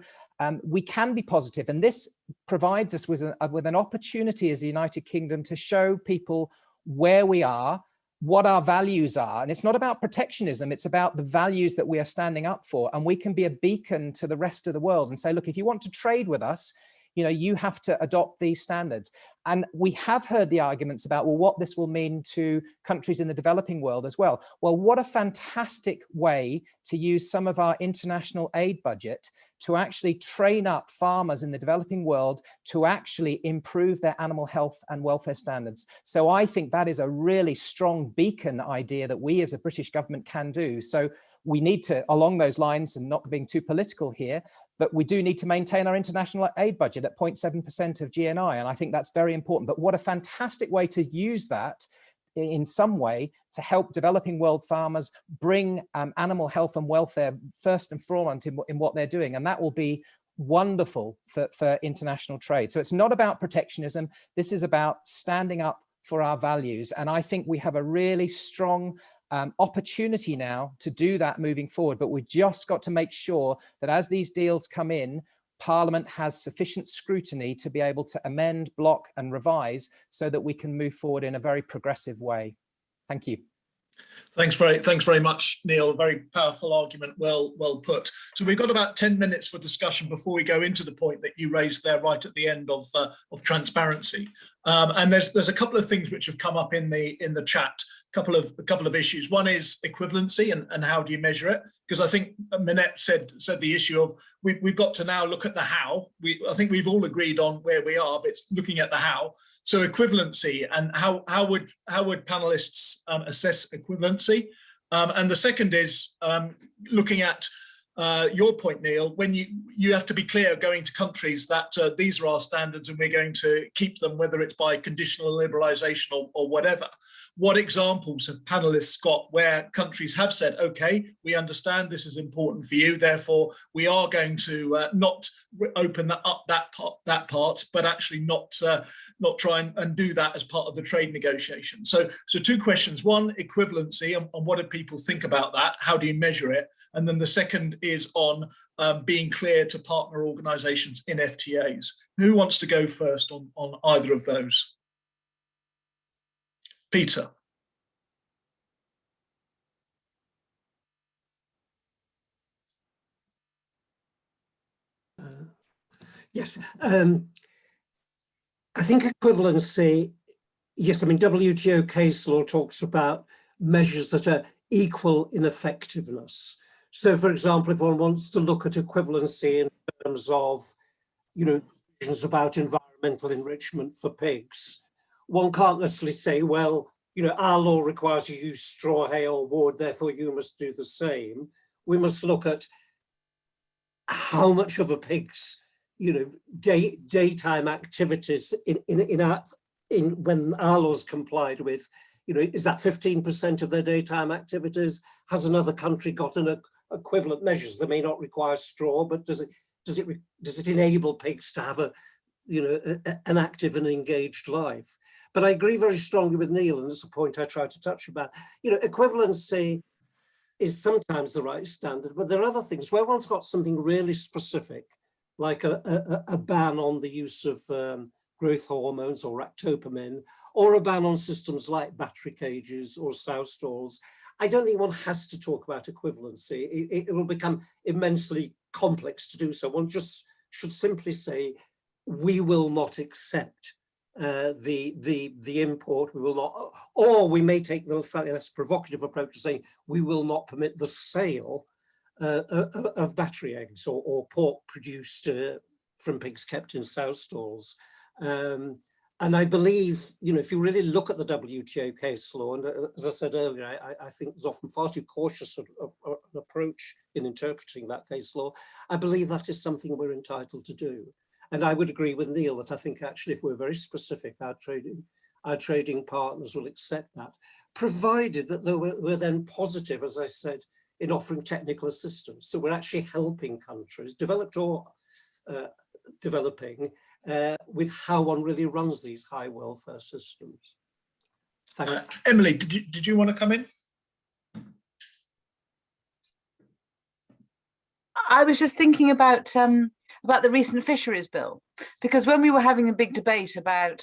we can be positive. And this provides us with an opportunity as the United Kingdom to show people where we are, what our values are. And it's not about protectionism, it's about the values that we are standing up for. And we can be a beacon to the rest of the world and say, look, if you want to trade with us, you know, you have to adopt these standards. And we have heard the arguments about, well, what this will mean to countries in the developing world as well. Well, what a fantastic way to use some of our international aid budget to actually train up farmers in the developing world to actually improve their animal health and welfare standards. So I think that is a really strong beacon idea that we as a British government can do. So we need to, along those lines, and not being too political here, but we do need to maintain our international aid budget at 0.7% of GNI. And I think that's very important. But what a fantastic way to use that in some way to help developing world farmers bring animal health and welfare first and foremost in what they're doing. And that will be wonderful for international trade. So it's not about protectionism. This is about standing up for our values. And I think we have a really strong opportunity now to do that moving forward. But we've just got to make sure that as these deals come in, Parliament has sufficient scrutiny to be able to amend, block and revise so that we can move forward in a very progressive way. Thank you. Thanks very much, Neil. Very powerful argument, well put. So we've got about 10 minutes for discussion before we go into the point that you raised there right at the end of transparency. And there's a couple of things which have come up in the chat, a couple of issues. One is equivalency and how do you measure it? Because I think Minette said the issue of we've got to now look at the how. I think we've all agreed on where we are, but it's looking at the how. So equivalency and how would panelists assess equivalency? And the second is looking at your point, Neil, when you have to be clear going to countries that these are our standards and we're going to keep them, whether it's by conditional liberalisation or whatever. What examples have panelists got where countries have said, okay, we understand this is important for you, therefore we are going to not open up that part, but actually not try and do that as part of the trade negotiation. So two questions: one, equivalency, and what do people think about that? How do you measure it? And then the second is on being clear to partner organisations in FTAs. Who wants to go first on either of those? Peter. Yes, I think equivalency, yes, I mean, WTO case law talks about measures that are equal in effectiveness. So, for example, if one wants to look at equivalency in terms of, decisions about environmental enrichment for pigs, one can't necessarily say, well, our law requires you use straw, hay or wood, therefore you must do the same. We must look at how much of a pig's, daytime activities when our law's complied with, is that 15% of their daytime activities? Has another country got an equivalent measures? They may not require straw, but does it enable pigs to have an active and engaged life? But I agree very strongly with Neil, and it's a point I tried to touch about. Equivalency is sometimes the right standard, but there are other things where one's got something really specific, like a ban on the use of growth hormones or ractopamine, or a ban on systems like battery cages or sow stalls. I don't think one has to talk about equivalency. It will become immensely complex to do so. One just should simply say, we will not accept the import, we will not, or we may take the slightly less provocative approach of saying, we will not permit the sale of battery eggs or pork produced from pigs kept in sow stalls. And I believe, if you really look at the WTO case law, and as I said earlier, I think there's often far too cautious an approach in interpreting that case law. I believe that is something we're entitled to do. And I would agree with Neil that I think actually if we're very specific, our trading partners will accept that, provided that we're then positive, as I said, in offering technical assistance. So we're actually helping countries, developed or developing, with how one really runs these high welfare systems. Thanks. Emily, did you want to come in? I was just thinking about the recent fisheries bill, because when we were having a big debate about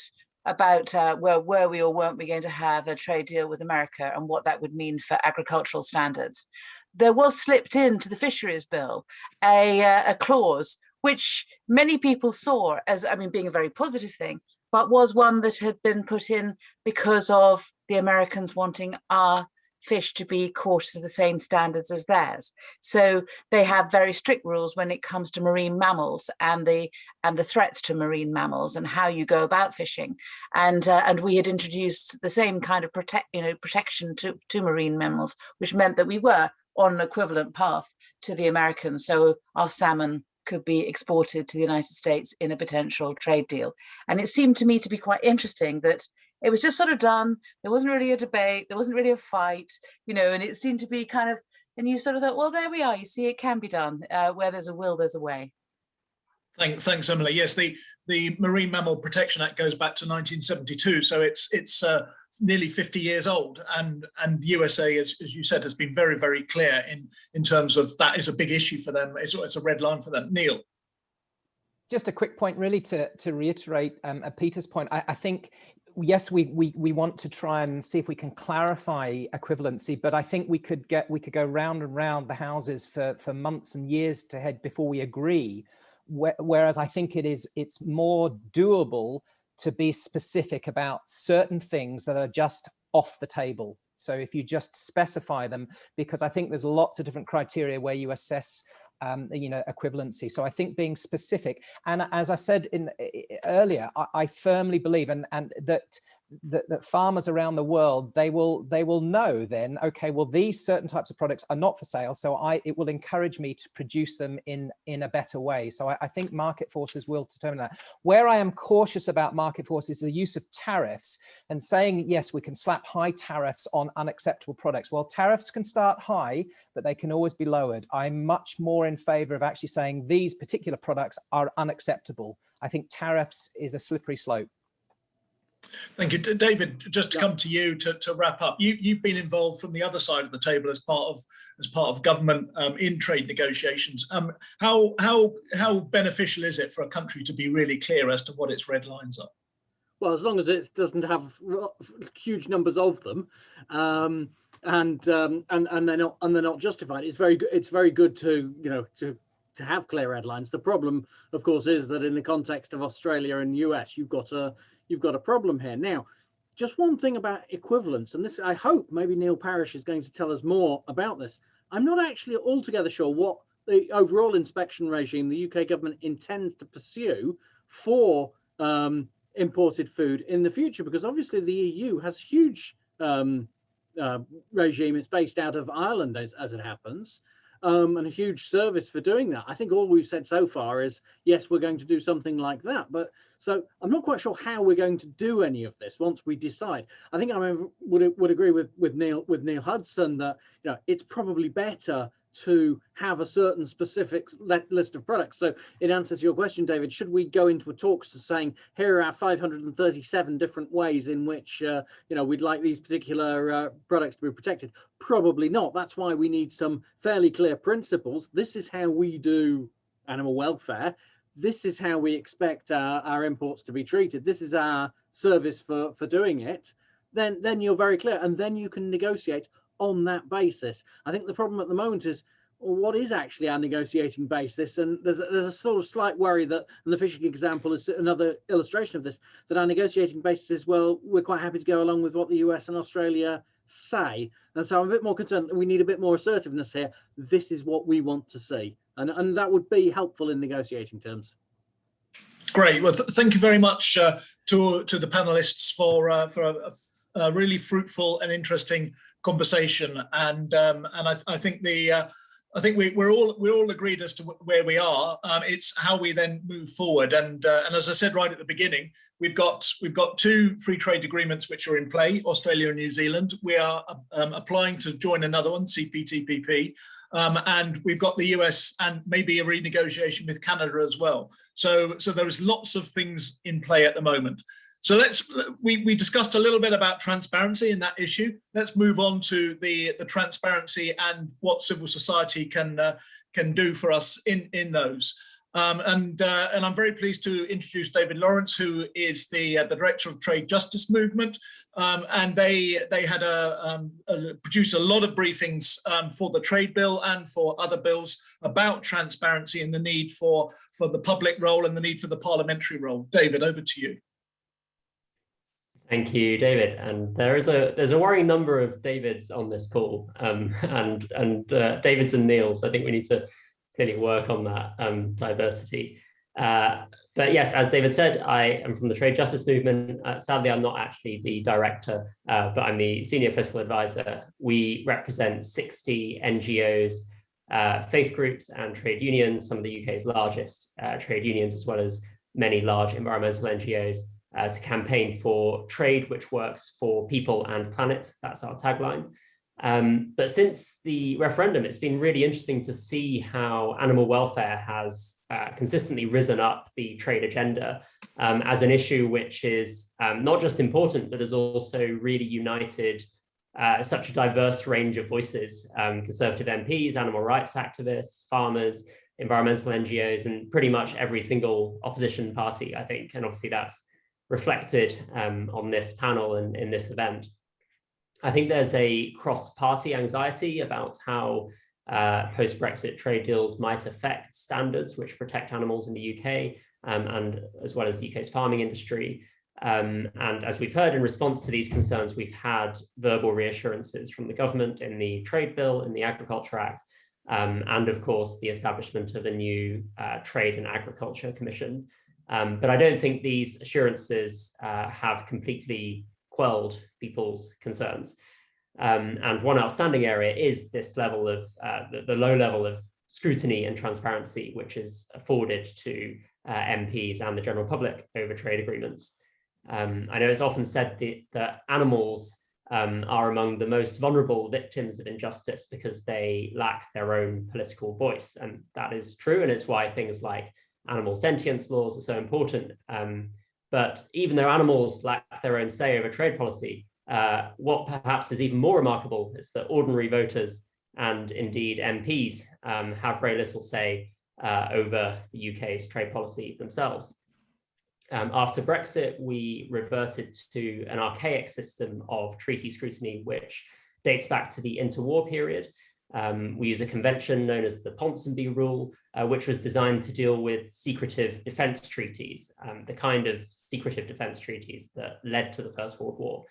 were we or weren't we going to have a trade deal with America and what that would mean for agricultural standards, there was slipped into the fisheries bill a clause which many people saw as, being a very positive thing, but was one that had been put in because of the Americans wanting our fish to be caught to the same standards as theirs. So they have very strict rules when it comes to marine mammals and the threats to marine mammals and how you go about fishing. And we had introduced the same kind of protection to marine mammals, which meant that we were on an equivalent path to the Americans. So our salmon could be exported to the United States in a potential trade deal. And it seemed to me to be quite interesting that it was just sort of done. There wasn't really a debate. There wasn't really a fight, and it seemed to be kind of, and you sort of thought, well, there we are. You see, it can be done. Where there's a will, there's a way. Thanks, Emily. Yes, the Marine Mammal Protection Act goes back to 1972. So it's nearly 50 years old. And USA, as you said, has been very, very clear in terms of that is a big issue for them. It's a red line for them. Neil. Just a quick point, really, to reiterate Peter's point. I think, yes, we want to try and see if we can clarify equivalency, but I think we could go round and round the houses for months and years to head before we agree. Whereas I think it's more doable to be specific about certain things that are just off the table. So if you just specify them, because I think there's lots of different criteria where you assess equivalency. So I think being specific, and as I said earlier, I firmly believe and that farmers around the world, they will know then, okay, well, these certain types of products are not for sale, so it will encourage me to produce them in a better way. So I think market forces will determine that. Where I am cautious about market forces is the use of tariffs and saying, yes, we can slap high tariffs on unacceptable products. Well, tariffs can start high, but they can always be lowered. I'm much more in favor of actually saying these particular products are unacceptable. I think tariffs is a slippery slope. Thank you, David. Just to come to you to wrap up, you've been involved from the other side of the table as part of government in trade negotiations. How beneficial is it for a country to be really clear as to what its red lines are? Well, as long as it doesn't have huge numbers of them, and they're not justified, it's very good. It's very good to have clear red lines. The problem, of course, is that in the context of Australia and US, you've got a problem here. Now, just one thing about equivalence, and this, I hope maybe Neil Parish is going to tell us more about this. I'm not actually altogether sure what the overall inspection regime the UK government intends to pursue for imported food in the future, because obviously the EU has huge regime. It's based out of Ireland, as it happens. And a huge service for doing that. I think all we've said so far is, yes, we're going to do something like that. But so I'm not quite sure how we're going to do any of this once we decide. I think I would agree with Neil Hudson that it's probably better to have a certain specific list of products. So in answer to your question, David, should we go into a talks to saying, here are our 537 different ways in which we'd like these particular products to be protected? Probably not. That's why we need some fairly clear principles. This is how we do animal welfare. This is how we expect our imports to be treated. This is our service for doing it. Then you're very clear, and then you can negotiate on that basis. I think the problem at the moment is, well, what is actually our negotiating basis? And there's a sort of slight worry that, and the fishing example is another illustration of this, that our negotiating basis is, well, we're quite happy to go along with what the US and Australia say. And so I'm a bit more concerned that we need a bit more assertiveness here. This is what we want to see. And that would be helpful in negotiating terms. Great. Well, thank you very much to the panelists for a really fruitful and interesting conversation, and I think we're all agreed as to where we are. It's how we then move forward, and as I said right at the beginning, we've got 2 free trade agreements which are in play, Australia and New Zealand. We are applying to join another one, CPTPP, and we've got the US and maybe a renegotiation with Canada as well. So there is lots of things in play at the moment. So we discussed a little bit about transparency in that issue. Let's move on to the transparency and what civil society can do for us in those. And I'm very pleased to introduce David Lawrence, who is the director of Trade Justice Movement, and they had produced a lot of briefings for the trade bill and for other bills about transparency and the need for the public role and the need for the parliamentary role. David, over to you. Thank you, David. And there's a worrying number of Davids on this call, and Davids and Neils. I think we need to clearly work on that diversity. But yes, as David said, I am from the Trade Justice Movement. Sadly, I'm not actually the director, but I'm the senior political advisor. We represent 60 NGOs, faith groups, and trade unions, some of the UK's largest trade unions, as well as many large environmental NGOs. To campaign for trade which works for people and planet. That's our tagline. But since the referendum, it's been really interesting to see how animal welfare has consistently risen up the trade agenda as an issue which is not just important, but has also really united such a diverse range of voices, Conservative MPs, animal rights activists, farmers, environmental NGOs, and pretty much every single opposition party, I think. And obviously that's reflected on this panel and in this event. I think there's a cross-party anxiety about how post-Brexit trade deals might affect standards which protect animals in the UK, and as well as the UK's farming industry. And as we've heard, in response to these concerns, we've had verbal reassurances from the government in the Trade Bill, in the Agriculture Act, and of course, the establishment of a new Trade and Agriculture Commission. But I don't think these assurances have completely quelled people's concerns. And one outstanding area is this level of, the low level of scrutiny and transparency, which is afforded to MPs and the general public over trade agreements. I know it's often said that animals are among the most vulnerable victims of injustice because they lack their own political voice. And that is true, and it's why things like animal sentience laws are so important. But even though animals lack their own say over trade policy, what perhaps is even more remarkable is that ordinary voters and indeed MPs have very little say over the UK's trade policy themselves. After Brexit, we reverted to an archaic system of treaty scrutiny, which dates back to the interwar period. We use a convention known as the Ponsonby Rule, which was designed to deal with secretive defense treaties, the kind of secretive defense treaties that led to the First World War.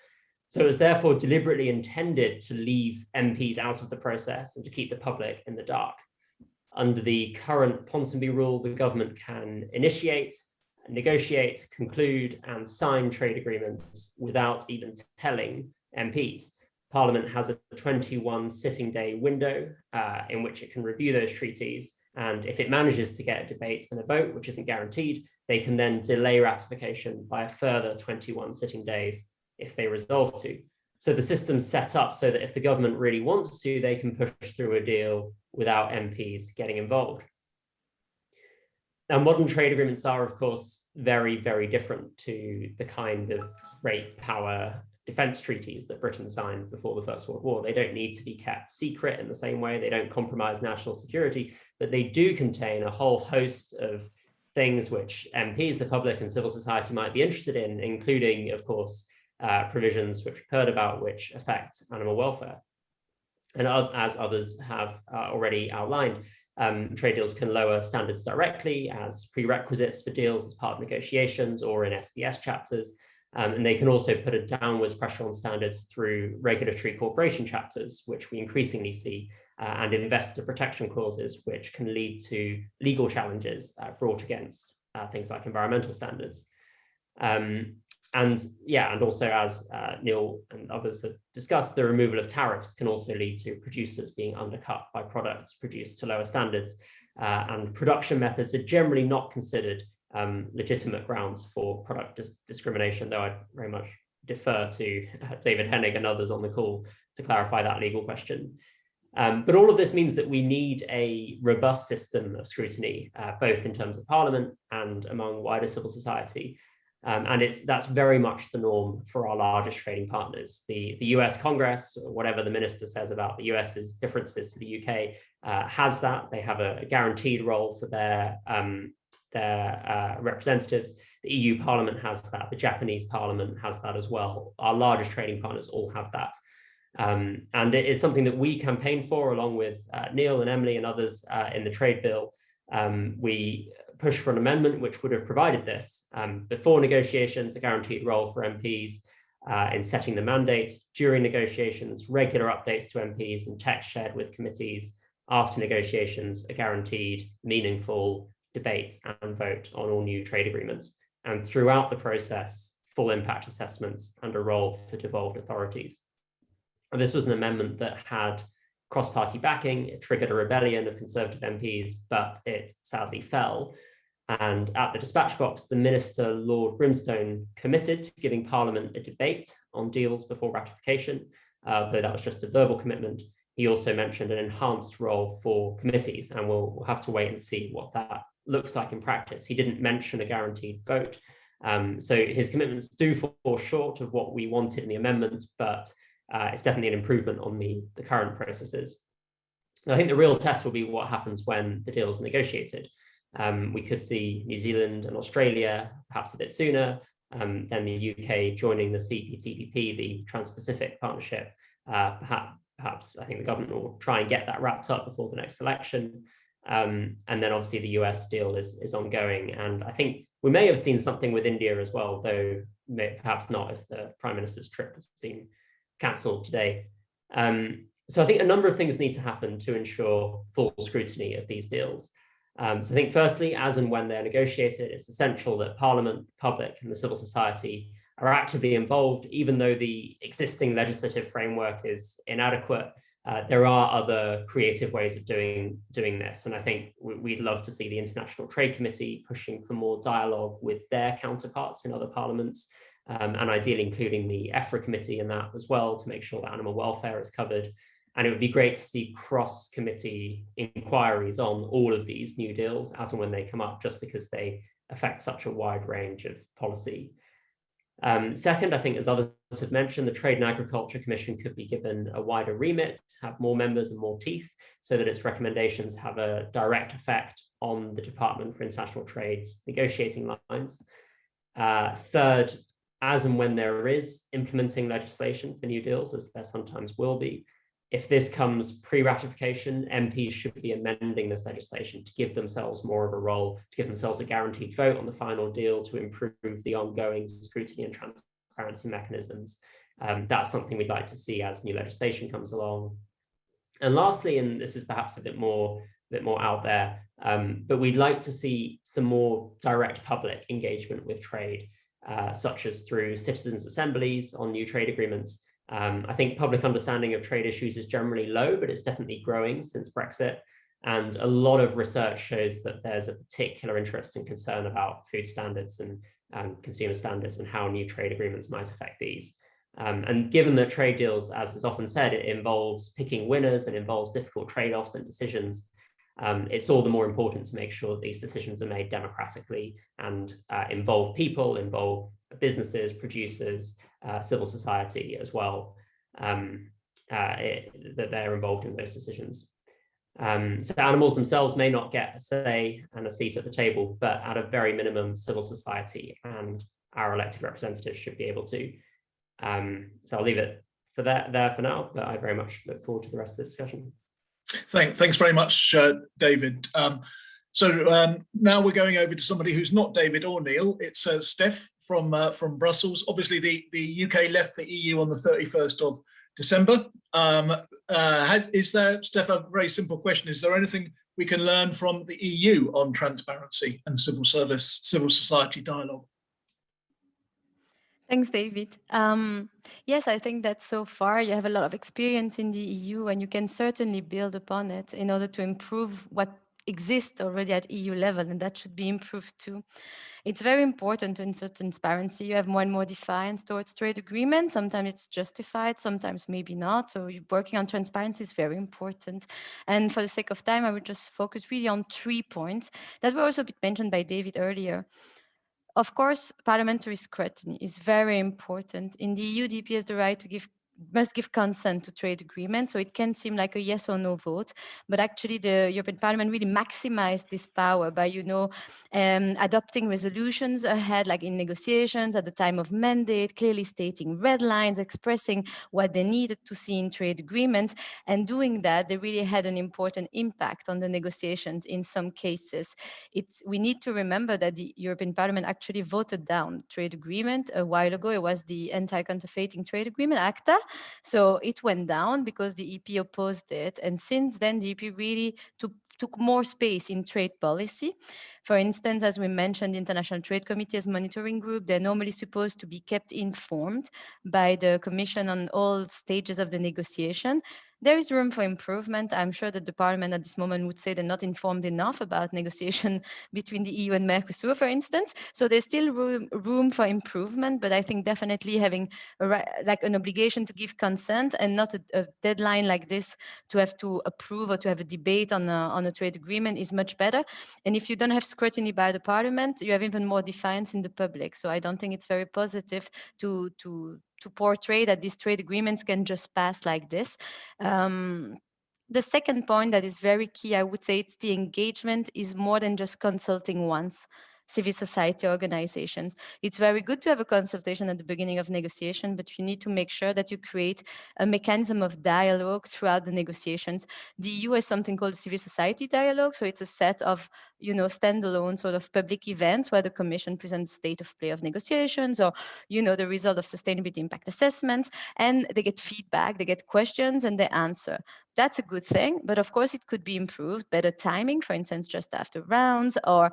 So it was therefore deliberately intended to leave MPs out of the process and to keep the public in the dark. Under the current Ponsonby Rule, the government can initiate, negotiate, conclude, and sign trade agreements without even telling MPs. Parliament has a 21 sitting day window in which it can review those treaties. And if it manages to get a debate and a vote, which isn't guaranteed, they can then delay ratification by a further 21 sitting days if they resolve to. So the system's set up so that if the government really wants to, they can push through a deal without MPs getting involved. Now, modern trade agreements are, of course, very, very different to the kind of great power defense treaties that Britain signed before the First World War. They don't need to be kept secret in the same way. They don't compromise national security, but they do contain a whole host of things which MPs, the public, and civil society might be interested in, including, of course, provisions which we've heard about which affect animal welfare. And as others have already outlined, trade deals can lower standards directly as prerequisites for deals as part of negotiations or in SBS chapters. And they can also put a downwards pressure on standards through regulatory cooperation chapters, which we increasingly see, and investor protection clauses, which can lead to legal challenges brought against things like environmental standards. And also, as Neil and others have discussed, the removal of tariffs can also lead to producers being undercut by products produced to lower standards. And production methods are generally not considered legitimate grounds for product discrimination, though I'd very much defer to David Hennig and others on the call to clarify that legal question. But all of this means that we need a robust system of scrutiny, both in terms of Parliament and among wider civil society. And that's very much the norm for our largest trading partners. The US Congress, whatever the minister says about the US's differences to the UK, has that. They have a guaranteed role for their representatives. The EU Parliament has that. The Japanese Parliament has that as well. Our largest trading partners all have that. And it is something that we campaign for, along with Neil and Emily and others in the trade bill. We push for an amendment which would have provided this before negotiations, a guaranteed role for MPs in setting the mandate, during negotiations, regular updates to MPs and text shared with committees, after negotiations, a guaranteed, meaningful debate and vote on all new trade agreements, and throughout the process, full impact assessments and a role for devolved authorities. And this was an amendment that had cross-party backing. It triggered a rebellion of Conservative MPs, but it sadly fell. And at the dispatch box, the Minister, Lord Grimstone, committed to giving Parliament a debate on deals before ratification, though that was just a verbal commitment. He also mentioned an enhanced role for committees, and we'll have to wait and see what that looks like in practice. He didn't mention a guaranteed vote. So his commitments do fall short of what we wanted in the amendment, but it's definitely an improvement on the current processes. And I think the real test will be what happens when the deal is negotiated. We could see New Zealand and Australia perhaps a bit sooner, then the UK joining the CPTPP, the Trans-Pacific Partnership. Perhaps I think the government will try and get that wrapped up before the next election. And then obviously the US deal is ongoing. And I think we may have seen something with India as well, though perhaps not if the Prime Minister's trip has been cancelled today. So I think a number of things need to happen to ensure full scrutiny of these deals. So I think firstly, as and when they're negotiated, it's essential that Parliament, the public and the civil society are actively involved, even though the existing legislative framework is inadequate. There are other creative ways of doing this. And I think we'd love to see the International Trade Committee pushing for more dialogue with their counterparts in other parliaments, and ideally including the EFRA committee in that as well, to make sure that animal welfare is covered. And it would be great to see cross-committee inquiries on all of these new deals as and when they come up, just because they affect such a wide range of policy. Second, I think, as others have mentioned, the Trade and Agriculture Commission could be given a wider remit, to have more members and more teeth, so that its recommendations have a direct effect on the Department for International Trade's negotiating lines. Third, as and when there is implementing legislation for new deals, as there sometimes will be, if this comes pre-ratification, MPs should be amending this legislation to give themselves more of a role, to give themselves a guaranteed vote on the final deal, to improve the ongoing scrutiny and transparency mechanisms. That's something we'd like to see as new legislation comes along. And lastly, and this is perhaps a bit more out there, but we'd like to see some more direct public engagement with trade, such as through citizens' assemblies on new trade agreements. I think public understanding of trade issues is generally low, but it's definitely growing since Brexit. And a lot of research shows that there's a particular interest and concern about food standards and consumer standards and how new trade agreements might affect these. And given that trade deals, as is often said, it involves picking winners and involves difficult trade-offs and decisions, it's all the more important to make sure that these decisions are made democratically and involve people, involve businesses, producers, civil society as well, that they're involved in those decisions. So animals themselves may not get a say and a seat at the table, but at a very minimum, civil society and our elected representatives should be able to. So I'll leave it for there for now, but I very much look forward to the rest of the discussion. Thanks very much, David. So now we're going over to somebody who's not David or Neil. It's Steph from Brussels. Obviously, the UK left the EU on the 31st of December. Is there, Steph, a very simple question. Is there anything we can learn from the EU on transparency and civil society dialogue? Thanks, David. Yes, I think that so far you have a lot of experience in the EU, and you can certainly build upon it in order to improve what exists already at EU level, and that should be improved too. It's very important to insert transparency. You have more and more defiance towards trade agreements. Sometimes it's justified, sometimes maybe not. So working on transparency is very important. And for the sake of time, I would just focus really on 3 points that were also mentioned by David earlier. Of course, parliamentary scrutiny is very important. In the EU, the EP has the right to must give consent to trade agreements. So it can seem like a yes or no vote, but actually the European Parliament really maximized this power by, adopting resolutions ahead, like in negotiations at the time of mandate, clearly stating red lines, expressing what they needed to see in trade agreements. And doing that, they really had an important impact on the negotiations in some cases. We need to remember that the European Parliament actually voted down trade agreement a while ago. It was the Anti-Counterfeiting Trade Agreement, ACTA. So it went down because the EP opposed it. And since then, the EP really took more space in trade policy. For instance, as we mentioned, the International Trade Committee as monitoring group, they're normally supposed to be kept informed by the Commission on all stages of the negotiation. There is room for improvement. I'm sure that the Parliament at this moment would say they're not informed enough about negotiation between the EU and Mercosur, for instance. So there's still room for improvement, but I think definitely having an obligation to give consent and not a deadline like this to have to approve or to have a debate on a trade agreement is much better. And if you don't have scrutiny by the Parliament, you have even more defiance in the public. So I don't think it's very positive to portray that these trade agreements can just pass like this. The second point that is very key, I would say, it's the engagement is more than just consulting once. Civil society organizations. It's very good to have a consultation at the beginning of negotiation, but you need to make sure that you create a mechanism of dialogue throughout the negotiations. The EU has something called civil society dialogue. So it's a set of, standalone sort of public events where the Commission presents state of play of negotiations or, the result of sustainability impact assessments, and they get feedback, they get questions, and they answer. That's a good thing, but of course it could be improved, better timing, for instance, just after rounds, or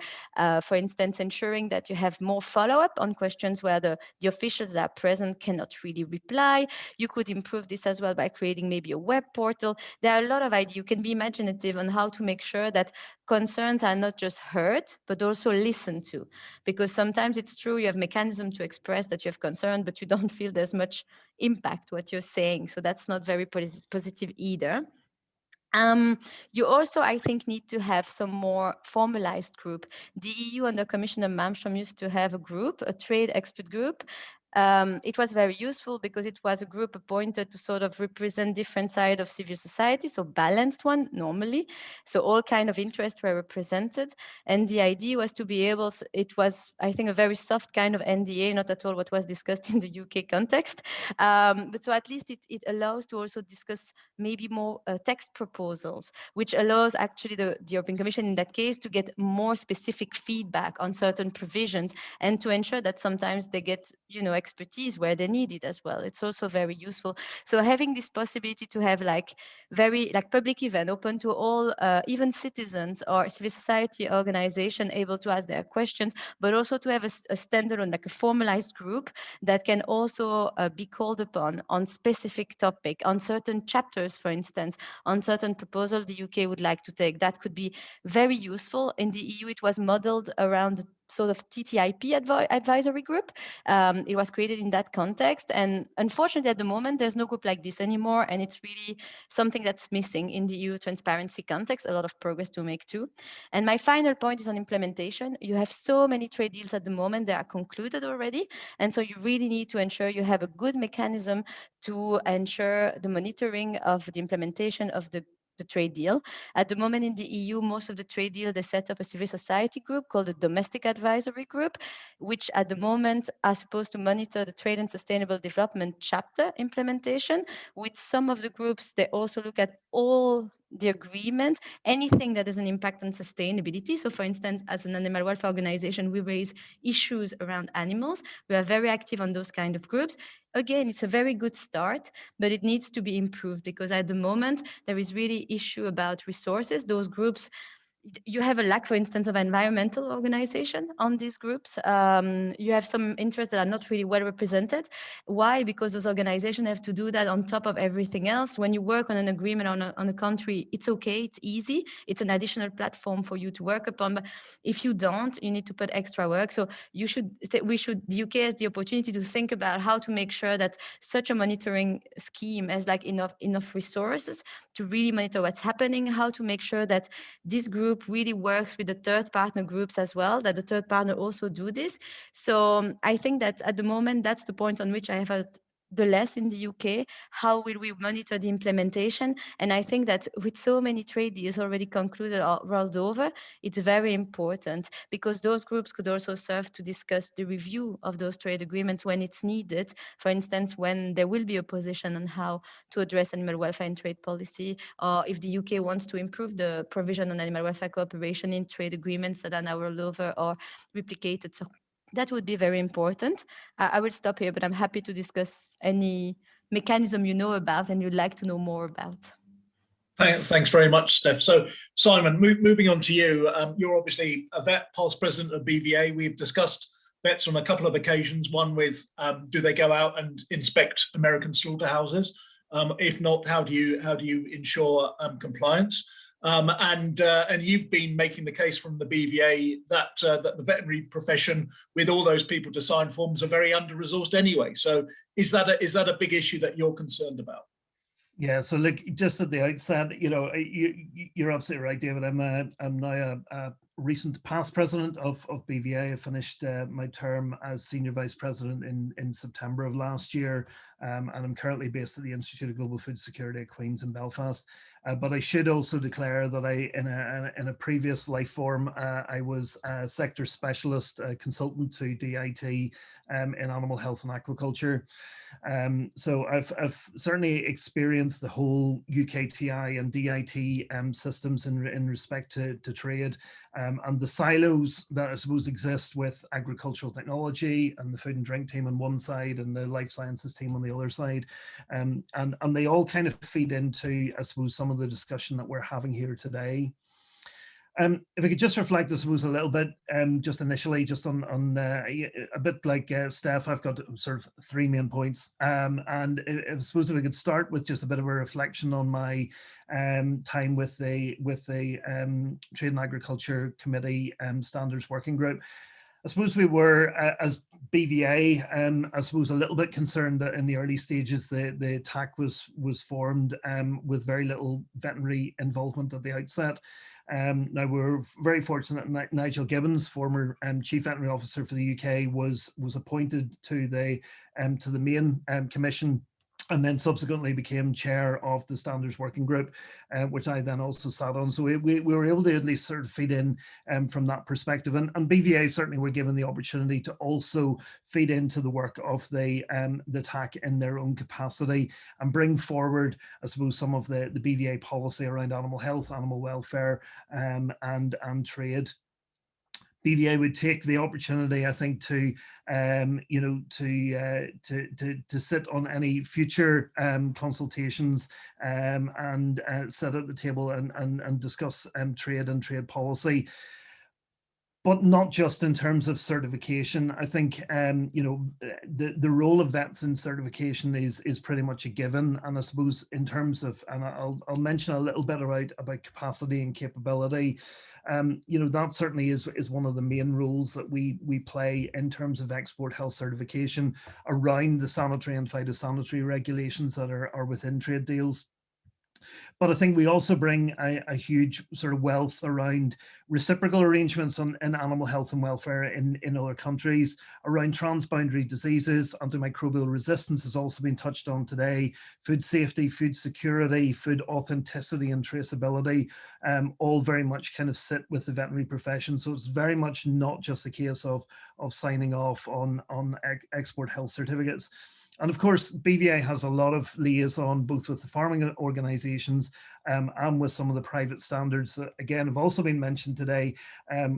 for instance, ensuring that you have more follow-up on questions where the officials that are present cannot really reply. You could improve this as well by creating maybe a web portal. There are a lot of ideas. You can be imaginative on how to make sure that concerns are not just heard, but also listened to. Because sometimes it's true, you have mechanism to express that you have concern, but you don't feel there's much impact what you're saying. So that's not very positive either. You also, I think, need to have some more formalized group. The EU under Commissioner Malmström used to have a group, a trade expert group. It was very useful because it was a group appointed to sort of represent different sides of civil society, so balanced one normally. So all kind of interests were represented. And the idea was to be able, it was, I think, a very soft kind of NDA, not at all what was discussed in the UK context. But so at least it allows to also discuss maybe more text proposals, which allows actually the European Commission in that case to get more specific feedback on certain provisions and to ensure that sometimes they get, expertise where they need it as well. It's also very useful. So having this possibility to have very public event open to all, even citizens or civil society organization able to ask their questions, but also to have a standalone, a formalized group that can also be called upon on specific topic, on certain chapters, for instance, on certain proposal the UK would like to take. That could be very useful. In the EU, it was modeled around sort of TTIP advisory group. It was created in that context. And unfortunately, at the moment, there's no group like this anymore. And it's really something that's missing in the EU transparency context, a lot of progress to make too. And my final point is on implementation. You have so many trade deals at the moment that are concluded already. And so you really need to ensure you have a good mechanism to ensure the monitoring of the implementation of the trade deal. At the moment in the EU, most of the trade deal, they set up a civil society group called the Domestic Advisory Group, which at the moment are supposed to monitor the trade and sustainable development chapter implementation. With some of the groups, they also look at all the agreement, anything that has an impact on sustainability. So for instance, as an animal welfare organization, we raise issues around animals. We are very active on those kind of groups. Again, it's a very good start, but it needs to be improved because at the moment, there is really issue about resources. Those groups, you have a lack, for instance, of environmental organization on these groups. You have some interests that are not really well represented. Why? Because those organizations have to do that on top of everything else. When you work on an agreement on a country, it's okay, it's easy. It's an additional platform for you to work upon. But if you don't, you need to put extra work. So the UK has the opportunity to think about how to make sure that such a monitoring scheme has enough resources to really monitor what's happening, how to make sure that this group really works with the third partner groups as well, that the third partner also do this. So I think that at the moment, that's the point on which I have the less in the UK. How will we monitor the implementation? And I think that with so many trade deals already concluded or rolled over, it's very important because those groups could also serve to discuss the review of those trade agreements when it's needed. For instance, when there will be a position on how to address animal welfare in trade policy, or if the UK wants to improve the provision on animal welfare cooperation in trade agreements that are now rolled over or replicated. So that would be very important. I will stop here, but I'm happy to discuss any mechanism you know about and you'd like to know more about. Thanks very much, Steph. So Simon, moving on to you. You're obviously a vet, past president of BVA. We've discussed vets on a couple of occasions, one with do they go out and inspect American slaughterhouses? If not, how do you ensure compliance? And you've been making the case from the BVA that the veterinary profession, with all those people to sign forms, are very under-resourced anyway. So is that a big issue that you're concerned about? Yeah, so look, just at the outset, you're absolutely right, David. I'm now recent past president of BVA. I finished my term as Senior Vice President in September of last year, and I'm currently based at the Institute of Global Food Security at Queen's in Belfast. But I should also declare that in a previous life form, I was a sector specialist consultant to DIT in animal health and aquaculture. So I've certainly experienced the whole UKTI and DIT systems in respect to trade, and the silos that I suppose exist with agricultural technology and the food and drink team on one side and the life sciences team on the other side, and they all kind of feed into, I suppose, some of the discussion that we're having here today. If I could just reflect, I suppose, a little bit, just initially, just on a bit like Steph, I've got sort of 3 main points. And I suppose if we could start with just a bit of a reflection on my time with the Trade and Agriculture Committee Standards Working Group. I suppose we were, as BVA, I suppose a little bit concerned that in the early stages the TAC was formed with very little veterinary involvement at the outset. Now we're very fortunate that Nigel Gibbons, former Chief Veterinary Officer for the UK, was appointed to the main commission, and then subsequently became chair of the Standards Working Group, which I then also sat on. So we were able to at least sort of feed in from that perspective. And BVA certainly were given the opportunity to also feed into the work of the TAC in their own capacity and bring forward, I suppose, some of the BVA policy around animal health, animal welfare, and trade. BVA would take the opportunity, I think, to sit on any future consultations and sit at the table and discuss trade and trade policy. But not just in terms of certification. I think the role of vets in certification is pretty much a given. And I suppose in terms of, and I'll mention a little bit about capacity and capability. That certainly is one of the main roles that we play in terms of export health certification around the sanitary and phytosanitary regulations that are within trade deals. But I think we also bring a huge sort of wealth around reciprocal arrangements in animal health and welfare in other countries, around transboundary diseases. Antimicrobial resistance has also been touched on today. Food safety, food security, food authenticity and traceability, all very much kind of sit with the veterinary profession. So it's very much not just a case of signing off on export health certificates. And of course, BVA has a lot of liaison both with the farming organisations and with some of the private standards that, again, have also been mentioned today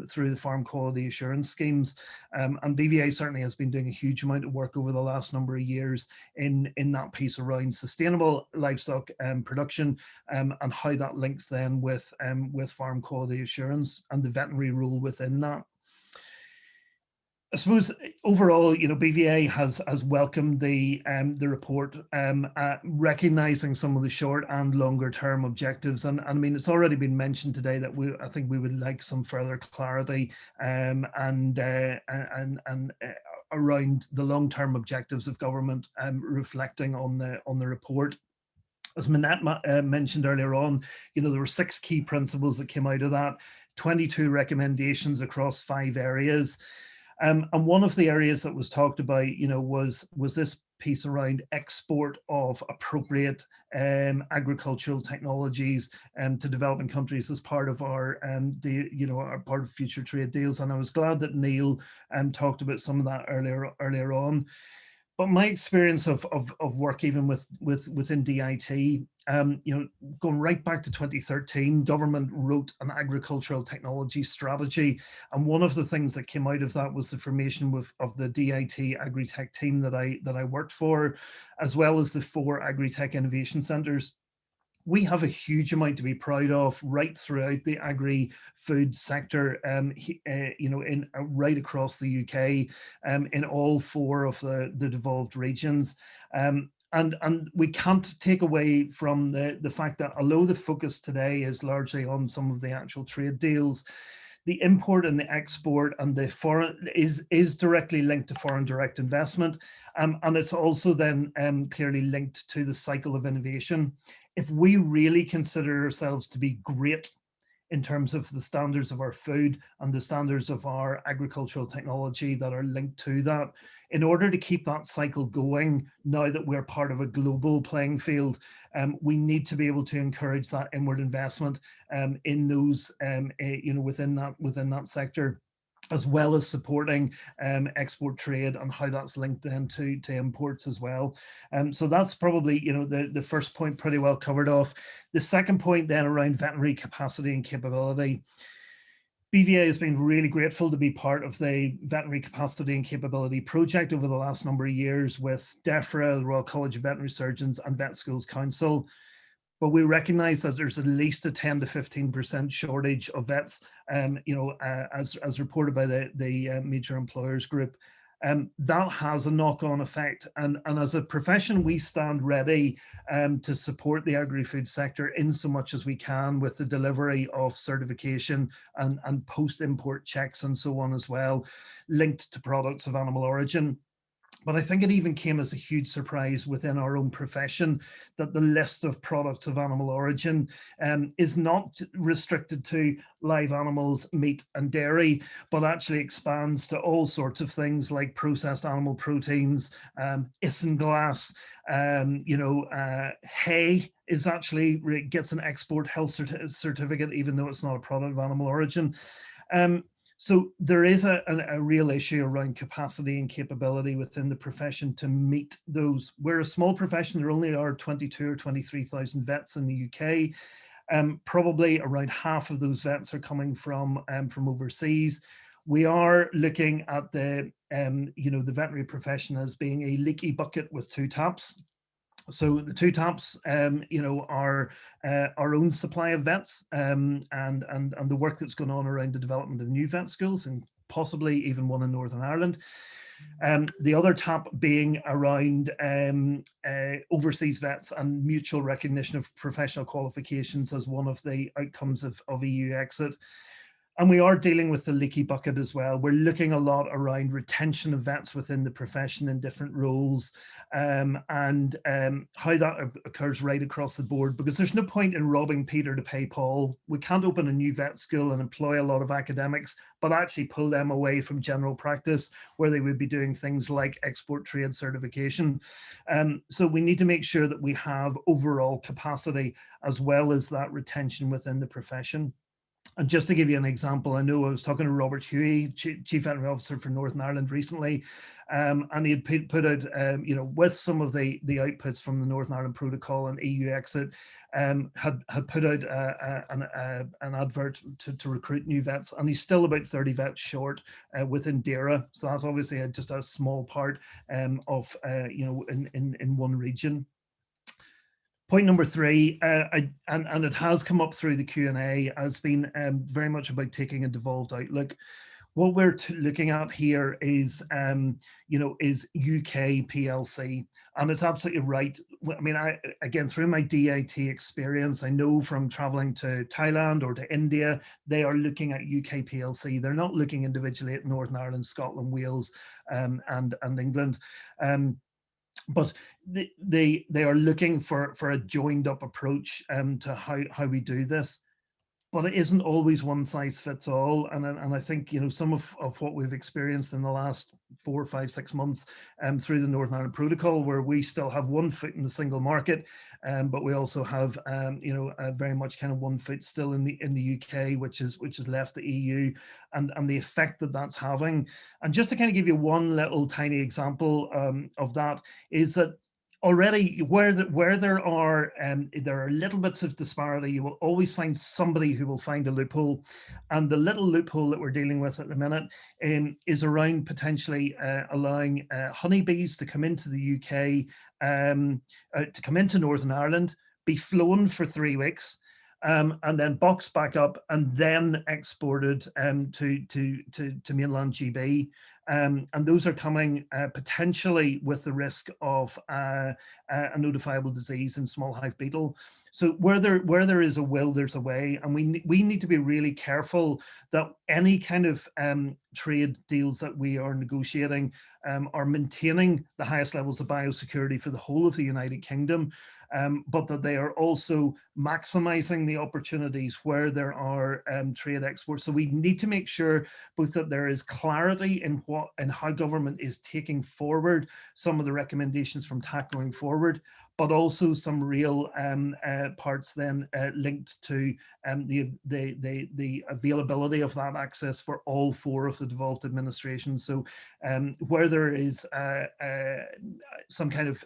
through the farm quality assurance schemes. And BVA certainly has been doing a huge amount of work over the last number of years in that piece around sustainable livestock production and how that links then with farm quality assurance and the veterinary role within that. I suppose overall, BVA has welcomed the report, recognising some of the short and longer term objectives, and I mean it's already been mentioned today that I think we would like some further clarity and around the long term objectives of government, reflecting on the report. As Minette mentioned earlier on, there were 6 key principles that came out of that, 22 recommendations across 5 areas. And one of the areas that was talked about, was this piece around export of appropriate agricultural technologies to developing countries as part of our part of future trade deals. And I was glad that Neil talked about some of that earlier on. But my experience of work even within DIT, going right back to 2013, government wrote an agricultural technology strategy. And one of the things that came out of that was the formation of the DIT Agri-Tech team that I worked for, as well as the 4 Agri-Tech Innovation Centres. We have a huge amount to be proud of right throughout the agri-food sector, right across the UK, in all 4 of the devolved regions. And we can't take away from the fact that although the focus today is largely on some of the actual trade deals, the import and the export and the foreign is directly linked to foreign direct investment. And it's also then clearly linked to the cycle of innovation. If we really consider ourselves to be great in terms of the standards of our food and the standards of our agricultural technology that are linked to that. In order to keep that cycle going, now that we're part of a global playing field, we need to be able to encourage that inward investment in those, within that sector, as well as supporting export trade and how that's linked then to imports as well. So that's probably, the first point pretty well covered off. The second point then around veterinary capacity and capability. BVA has been really grateful to be part of the Veterinary Capacity and Capability project over the last number of years with DEFRA, the Royal College of Veterinary Surgeons, and Vet Schools Council. But we recognise that there's at least a 10 to 15% shortage of vets, as reported by the major employers group. That has a knock-on effect, and as a profession we stand ready to support the agri-food sector in so much as we can with the delivery of certification and post-import checks and so on as well, linked to products of animal origin. But I think it even came as a huge surprise within our own profession that the list of products of animal origin is not restricted to live animals, meat and dairy, but actually expands to all sorts of things like processed animal proteins, isinglass, hay is actually gets an export health certificate, even though it's not a product of animal origin. So there is a real issue around capacity and capability within the profession to meet those. We're a small profession. There only are 22 or 23,000 vets in the UK. Probably around half of those vets are coming from overseas. We are looking at the veterinary profession as being a leaky bucket with two taps. So the two taps, are our own supply of vets and the work that's going on around the development of new vet schools, and possibly even one in Northern Ireland. The other tap being around overseas vets and mutual recognition of professional qualifications as one of the outcomes of EU exit. And we are dealing with the leaky bucket as well. We're looking a lot around retention of vets within the profession in different roles, and how that occurs right across the board, because there's no point in robbing Peter to pay Paul. We can't open a new vet school and employ a lot of academics, but actually pull them away from general practice where they would be doing things like export trade certification. So we need to make sure that we have overall capacity as well as that retention within the profession. And just to give you an example, I know I was talking to Robert Huey, Chief Veterinary Officer for Northern Ireland recently, and he had put out, with some of the outputs from the Northern Ireland Protocol and EU exit, had put out an advert to recruit new vets, and he's still about 30 vets short within DERA. So that's obviously just a small part of, in one region. Point number three, and it has come up through the Q&A, has been very much about taking a devolved outlook. What we're looking at here is, is UK PLC, and it's absolutely right. I mean, again, through my DIT experience, I know from traveling to Thailand or to India, they are looking at UK PLC. They're not looking individually at Northern Ireland, Scotland, Wales, and England. But they are looking for a joined up approach to how we do this. But it isn't always one size fits all. And I think, some of what we've experienced in the last 4, 5, 6 months through the Northern Ireland Protocol, where we still have one foot in the single market, but we also have, very much kind of one foot still in the UK, which has left the EU, and the effect that that's having. And just to kind of give you one little tiny example of that is that already where there are little bits of disparity, you will always find somebody who will find a loophole. And the little loophole that we're dealing with at the minute is around potentially allowing honeybees to come into the UK, to come into Northern Ireland, be flown for 3 weeks, and then boxed back up and then exported to mainland GB. And those are coming potentially with the risk of a notifiable disease in small hive beetle. So where there is a will, there's a way, and we need to be really careful that any kind of trade deals that we are negotiating are maintaining the highest levels of biosecurity for the whole of the United Kingdom. but that they are also maximizing the opportunities where there are trade exports. So we need to make sure both that there is clarity in what and how government is taking forward some of the recommendations from TAC going forward, but also some real parts then linked to the availability of that access for all 4 of the devolved administrations. So where there is some kind of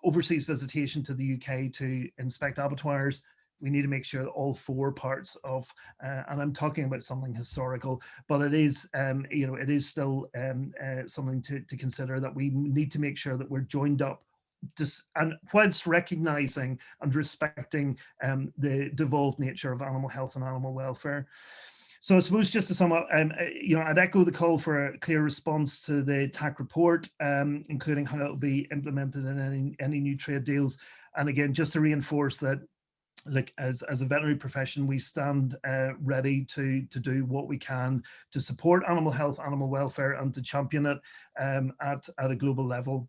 overseas visitation to the UK to inspect abattoirs, we need to make sure that all 4 parts of, and I'm talking about something historical, but it is, it is still something to consider, that we need to make sure that we're joined up, and whilst recognizing and respecting the devolved nature of animal health and animal welfare. So I suppose just to sum up, I'd echo the call for a clear response to the TAC report, including how it will be implemented in any new trade deals. And again, just to reinforce that, like, as a veterinary profession, we stand ready to do what we can to support animal health, animal welfare, and to champion it at a global level.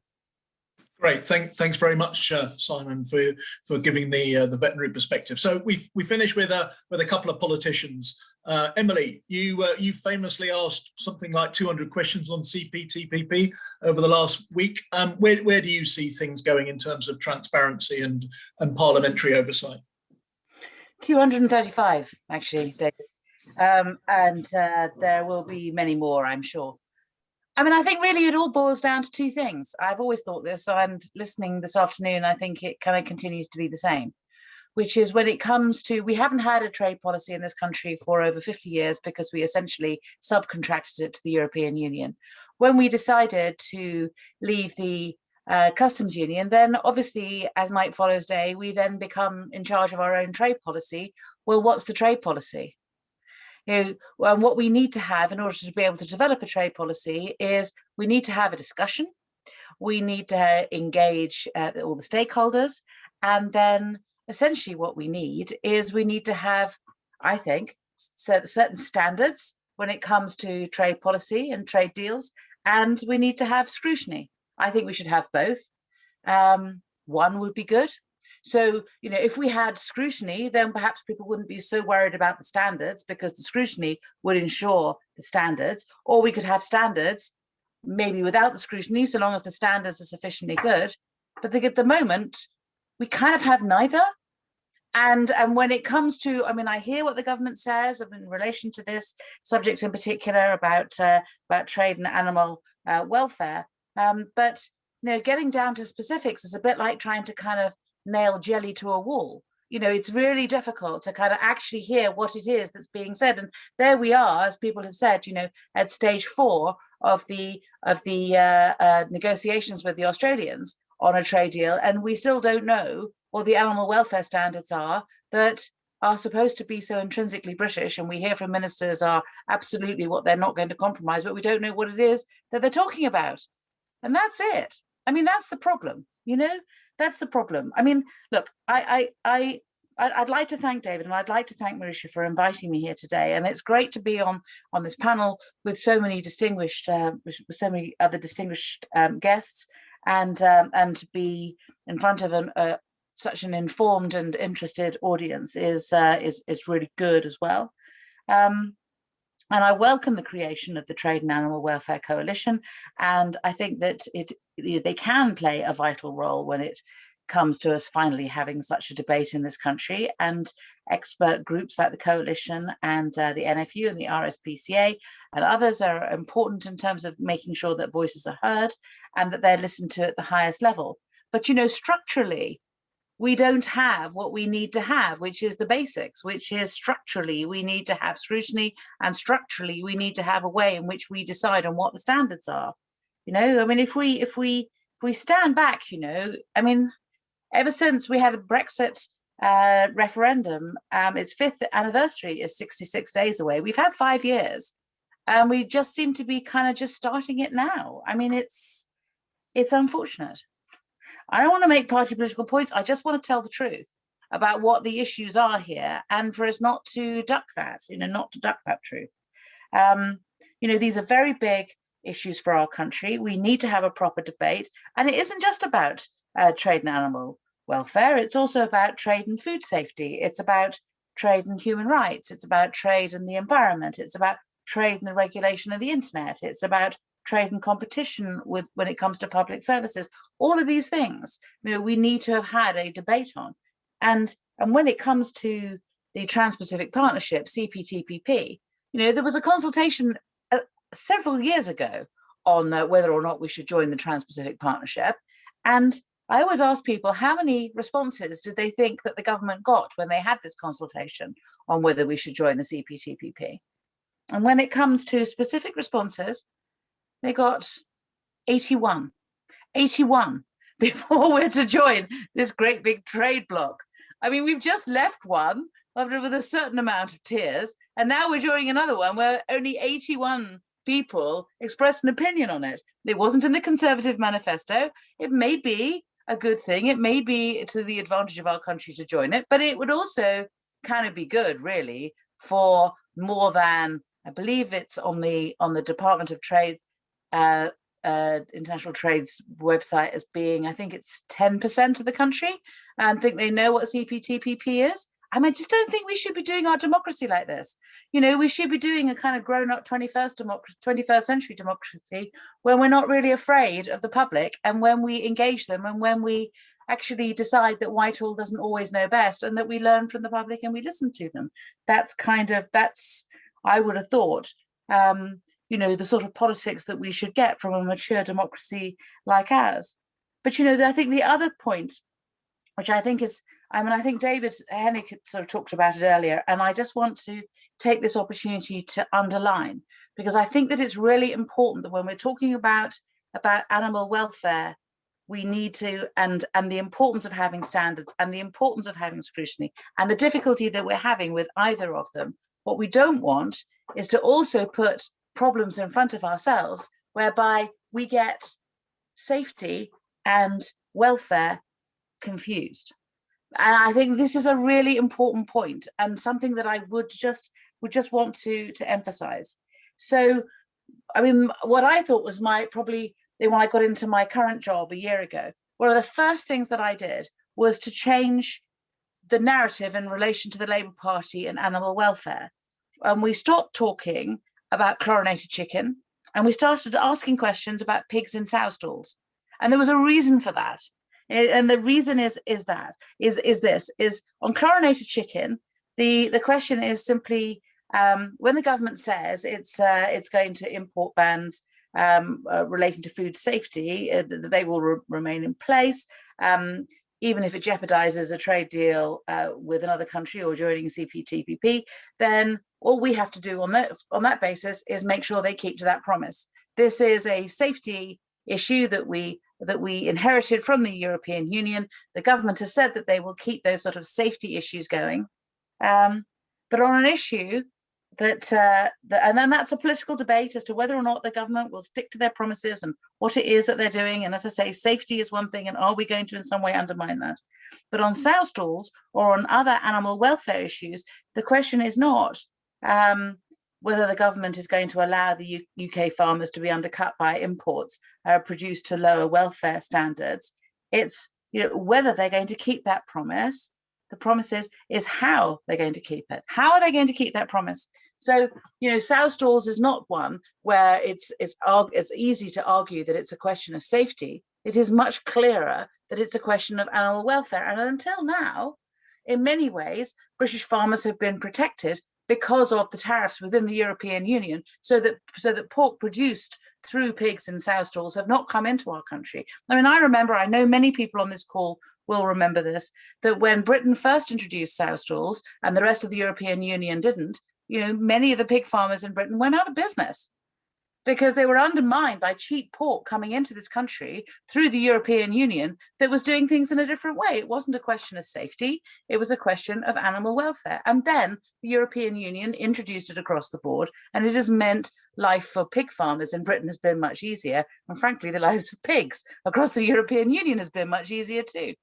Great, thanks very much, Simon, for giving the veterinary perspective. So we finish with a couple of politicians. Emily, you famously asked something like 200 questions on CPTPP over the last week. Where do you see things going in terms of transparency and parliamentary oversight? 235, actually, David, and there will be many more, I'm sure. I mean, I think really it all boils down to 2 things. I've always thought this, and listening this afternoon, I think it kind of continues to be the same, which is when it comes to, we haven't had a trade policy in this country for over 50 years because we essentially subcontracted it to the European Union. When we decided to leave the customs union, then obviously, as night follows day, we then become in charge of our own trade policy. Well, what's the trade policy? What we need to have in order to be able to develop a trade policy is we need to have a discussion, we need to engage all the stakeholders, and then essentially what we need is we need to have, I think, certain standards when it comes to trade policy and trade deals, and we need to have scrutiny. I think we should have both. One would be good. So, if we had scrutiny, then perhaps people wouldn't be so worried about the standards, because the scrutiny would ensure the standards. Or we could have standards, maybe without the scrutiny, so long as the standards are sufficiently good. But at the moment, we kind of have neither. And when it comes to, I hear what the government says in relation to this subject in particular about trade and animal welfare. But getting down to specifics is a bit like trying to kind of nail jelly to a wall. It's really difficult to kind of actually hear what it is that's being said. And there we are, as people have said, at stage 4 of the negotiations with the Australians on a trade deal, and we still don't know what the animal welfare standards are that are supposed to be so intrinsically British, and we hear from ministers are absolutely what they're not going to compromise, but we don't know what it is that they're talking about. And that's it. That's the problem, that's the problem. Look, I'd like to thank David, and I'd like to thank Marisha for inviting me here today. And it's great to be on this panel with so many other distinguished guests, and to be in front of such an informed and interested audience is really good as well. And I welcome the creation of the Trade and Animal Welfare Coalition, and I think that they can play a vital role when it comes to us finally having such a debate in this country. And expert groups like the Coalition and the NFU and the RSPCA and others are important in terms of making sure that voices are heard and that they're listened to at the highest level. But structurally, we don't have what we need to have, which is the basics, which is structurally, we need to have scrutiny, and structurally, we need to have a way in which we decide on what the standards are. If we stand back, ever since we had a Brexit referendum, its 5th anniversary is 66 days away. We've had 5 years, and we just seem to be kind of just starting it now. It's unfortunate. I don't want to make party political points. I just want to tell the truth about what the issues are here, and for us not to duck that, not to duck that truth. These are very big issues for our country. We need to have a proper debate. And it isn't just about trade and animal welfare. It's also about trade and food safety. It's about trade and human rights. It's about trade and the environment. It's about trade and the regulation of the internet. It's about trade and competition when it comes to public services. All of these things, we need to have had a debate on. And when it comes to the Trans-Pacific Partnership, CPTPP, there was a consultation several years ago on whether or not we should join the Trans-Pacific Partnership. And I always ask people, how many responses did they think that the government got when they had this consultation on whether we should join the CPTPP? And when it comes to specific responses, they got 81 before we're to join this great big trade bloc. I mean, we've just left one with a certain amount of tears, and now we're joining another one where only 81 people expressed an opinion on it. It wasn't in the Conservative manifesto. It may be a good thing. It may be to the advantage of our country to join it, but it would also kind of be good, really, for more than, I believe it's on the Department of Trade, International Trade's website as being, I think it's 10% of the country, and think they know what CPTPP is. I mean, I just don't think we should be doing our democracy like this. We should be doing a kind of grown-up 21st century democracy where we're not really afraid of the public, and when we engage them, and when we actually decide that Whitehall doesn't always know best, and that we learn from the public and we listen to them. That's I would have thought, the sort of politics that we should get from a mature democracy like ours. But, I think the other point, which I think is, I think David Hennick sort of talked about it earlier, and I just want to take this opportunity to underline, because I think that it's really important that when we're talking about animal welfare, we need to, and the importance of having standards and the importance of having scrutiny and the difficulty that we're having with either of them. What we don't want is to also put problems in front of ourselves whereby we get safety and welfare confused. And I think this is a really important point, and something that I would just want to emphasize. So, I mean, what I thought was probably when I got into my current job a year ago, one of the first things that I did was to change the narrative in relation to the Labour Party and animal welfare. And we stopped talking about chlorinated chicken, and we started asking questions about pigs in sow stalls. And there was a reason for that. And the reason is on chlorinated chicken, the question is simply, when the government says it's going to import bans relating to food safety, they will remain in place, even if it jeopardizes a trade deal with another country or joining CPTPP, then all we have to do on that basis is make sure they keep to that promise. This is a safety issue that we inherited from the European Union. The government have said that they will keep those sort of safety issues going, but on an issue and then that's a political debate as to whether or not the government will stick to their promises and what it is that they're doing. And as I say, safety is one thing, and are we going to in some way undermine that? But on sow stalls or on other animal welfare issues, the question is not whether the government is going to allow the UK farmers to be undercut by imports produced to lower welfare standards. It's whether they're going to keep that promise. The promise is how they're going to keep it. How are they going to keep that promise? So, sow stalls is not one where it's easy to argue that it's a question of safety. It is much clearer that it's a question of animal welfare. And until now, in many ways, British farmers have been protected because of the tariffs within the European Union, so that pork produced through pigs and sow stalls have not come into our country. I mean, I know many people on this call will remember this, that when Britain first introduced sow stalls and the rest of the European Union didn't, many of the pig farmers in Britain went out of business because they were undermined by cheap pork coming into this country through the European Union that was doing things in a different way. It wasn't a question of safety, it was a question of animal welfare. And then the European Union introduced it across the board, and it has meant life for pig farmers in Britain has been much easier. And frankly, the lives of pigs across the European Union has been much easier too.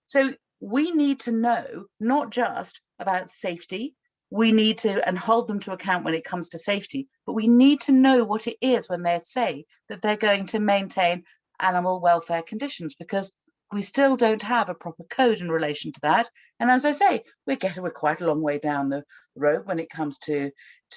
So we need to know not just about safety, we need to and hold them to account when it comes to safety, but we need to know what it is when they say that they're going to maintain animal welfare conditions, because we still don't have a proper code in relation to that. And as I say, we're quite a long way down the road when it comes to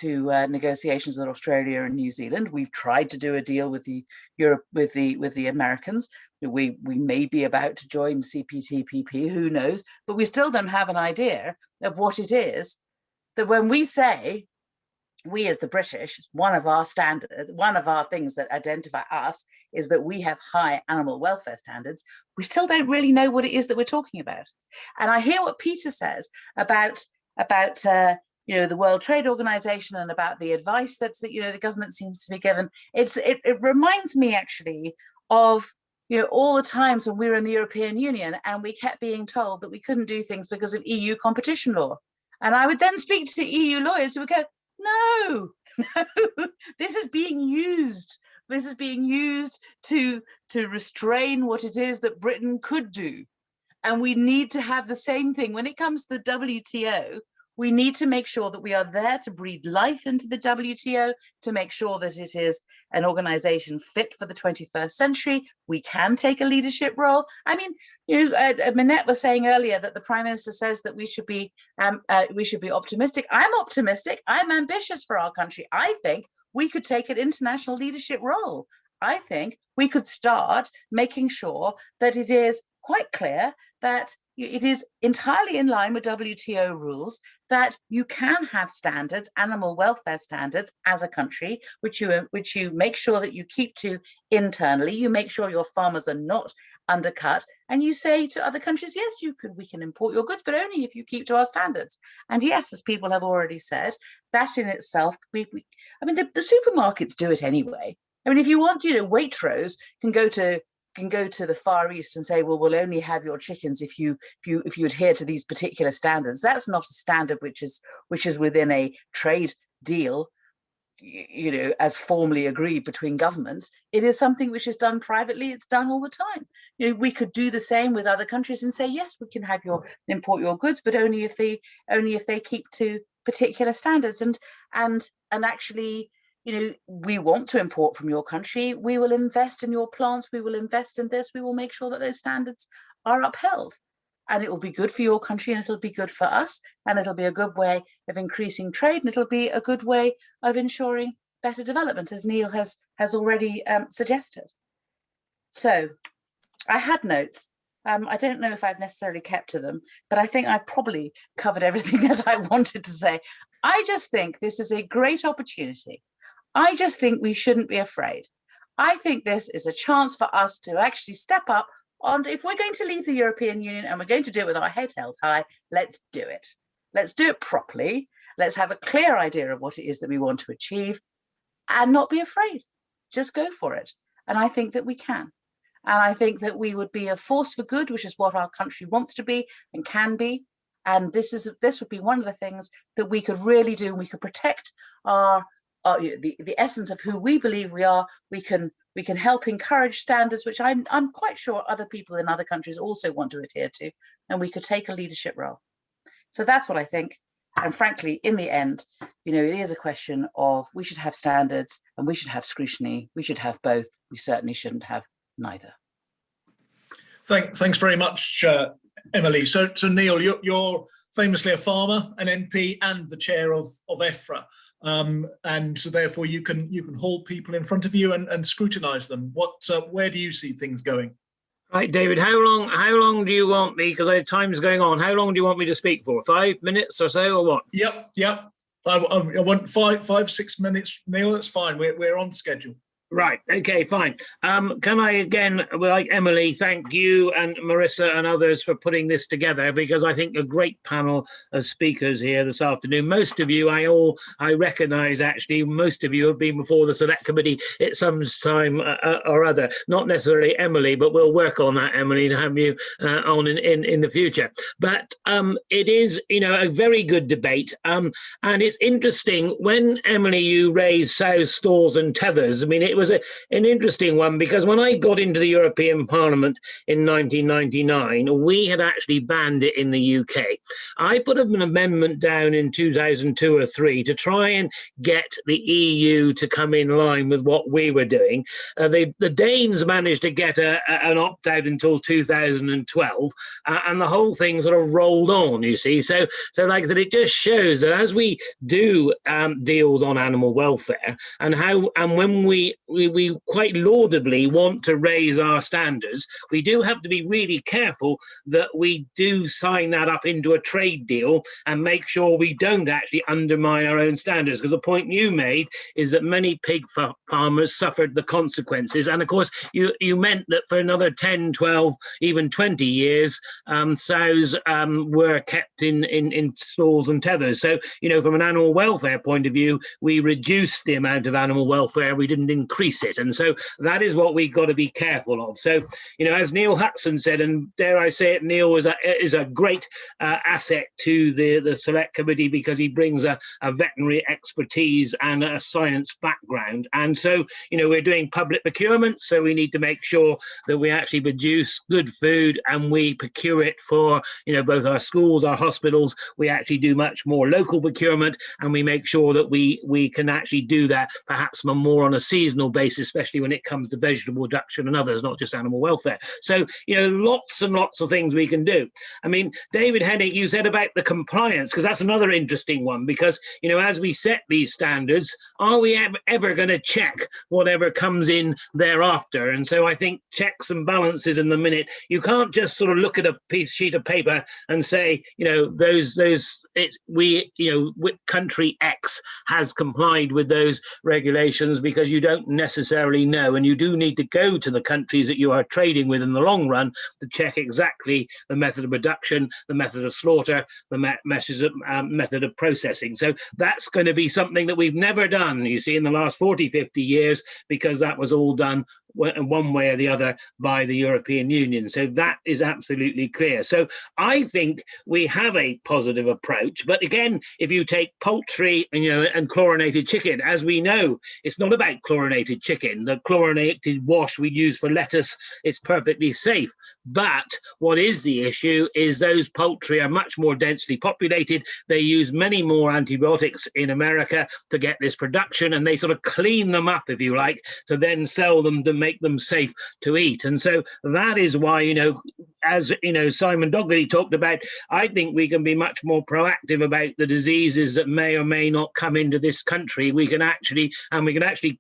negotiations with Australia and New Zealand. We've tried to do a deal with the Americans. We may be about to join CPTPP, who knows? But we still don't have an idea of what it is that when we say, we as the British, one of our standards, one of our things that identify us is that we have high animal welfare standards. We still don't really know what it is that we're talking about. And I hear what Peter says about the World Trade Organization and about the advice that the government seems to be given. It reminds me actually of all the times when we were in the European Union and we kept being told that we couldn't do things because of EU competition law. And I would then speak to EU lawyers who would go, no, this is being used. This is being used to restrain what it is that Britain could do. And we need to have the same thing when it comes to the WTO. We need to make sure that we are there to breathe life into the WTO, to make sure that it is an organization fit for the 21st century. We can take a leadership role. I mean, Minette was saying earlier that the Prime Minister says that we should be optimistic. I'm optimistic. I'm ambitious for our country. I think we could take an international leadership role. I think we could start making sure that it is quite clear that it is entirely in line with WTO rules, that you can have standards, animal welfare standards as a country, which you make sure that you keep to internally. You make sure your farmers are not undercut, and you say to other countries, yes, we can import your goods, but only if you keep to our standards. And yes, as people have already said, that in itself, the supermarkets do it anyway. I mean, if you want, Waitrose can go to the Far East and say, well, we'll only have your chickens if you adhere to these particular standards. That's not a standard which is within a trade deal, as formally agreed between governments. It is something which is done privately. It's done all the time. We could do the same with other countries and say, yes, we can import your goods, but only if they keep to particular standards. And actually, we want to import from your country. We will invest in your plants. We will invest in this. We will make sure that those standards are upheld. And it will be good for your country, and it'll be good for us. And it'll be a good way of increasing trade. And it'll be a good way of ensuring better development, as Neil has already suggested. So I had notes. I don't know if I've necessarily kept to them, but I think I probably covered everything that I wanted to say. I just think this is a great opportunity. I just think we shouldn't be afraid. I think this is a chance for us to actually step up. And if we're going to leave the European Union and we're going to do it with our head held high, let's do it. Let's do it properly. Let's have a clear idea of what it is that we want to achieve and not be afraid. Just go for it. And I think that we can. And I think that we would be a force for good, which is what our country wants to be and can be. And this would be one of the things that we could really do. We could protect the essence of who we believe we are. We can help encourage standards, which I'm quite sure other people in other countries also want to adhere to, and we could take a leadership role. So that's what I think. And frankly, in the end, it is a question of we should have standards and we should have scrutiny. We should have both. We certainly shouldn't have neither. Thanks very much, Emily. So Neil, you're famously a farmer, an MP, and the chair of EFRA. And so therefore you can hold people in front of you and scrutinise them. Where do you see things going? Right, David, how long do you want me, because time's going on, how long do you want me to speak for? 5 minutes or so, or what? Yep. I want 5-6 minutes, Neil, that's fine. We're on schedule. Right, okay, fine. Can I again, like Emily, thank you and Marissa and others for putting this together, because I think a great panel of speakers here this afternoon. Most of you, I recognise actually, most of you have been before the Select Committee at some time or other. Not necessarily Emily, but we'll work on that, Emily, to have you on in the future. But it is, a very good debate. And it's interesting, when Emily, you raised sow stalls and tethers, I mean, it was was an interesting one, because when I got into the European Parliament in 1999, we had actually banned it in the UK. I put an amendment down in 2002 or 3 to try and get the EU to come in line with what we were doing. The Danes managed to get an opt-out until 2012, and the whole thing sort of rolled on, you see. So like I said, it just shows that as we do deals on animal welfare, and when we quite laudably want to raise our standards, we do have to be really careful that we do sign that up into a trade deal and make sure we don't actually undermine our own standards. Because the point you made is that many pig farmers suffered the consequences, and of course you meant that for another 10, 12, even 20 years sows were kept in stalls and tethers. So, you know, from an animal welfare point of view, we reduced the amount of animal welfare, we didn't increase it. And so that is what we've got to be careful of. So, you know, as Neil Hudson said, and dare I say it, Neil is a great asset to the select committee, because he brings a veterinary expertise and a science background. And so, you know, we're doing public procurement, so we need to make sure that we actually produce good food and we procure it for, you know, both our schools, our hospitals. We actually do much more local procurement, and we make sure that we can actually do that perhaps more on a seasonal basis, especially when it comes to vegetable production and others, not just animal welfare. So, you know, lots and lots of things we can do. I mean, David Hennig, you said about the compliance, because that's another interesting one, because, you know, as we set these standards, are we ever going to check whatever comes in thereafter? And so I think checks and balances in the minute, you can't just sort of look at a sheet of paper and say, you know, country X has complied with those regulations, because you don't necessarily know, and you do need to go to the countries that you are trading with in the long run to check exactly the method of production, the method of slaughter, the method of processing. So that's going to be something that we've never done, you see, in the last 40, 50 years, because that was all done one way or the other by the European Union. So that is absolutely clear. So I think we have a positive approach. But again, if you take poultry and, you know, and chlorinated chicken, as we know, it's not about chlorinated chicken. The chlorinated wash we use for lettuce, it's perfectly safe. But what is the issue is those poultry are much more densely populated. They use many more antibiotics in America to get this production, and they sort of clean them up, if you like, to then sell them to make them safe to eat. And so that is why, you know, as you know, Simon Dougherty talked about, I think we can be much more proactive about the diseases that may or may not come into this country. We can actually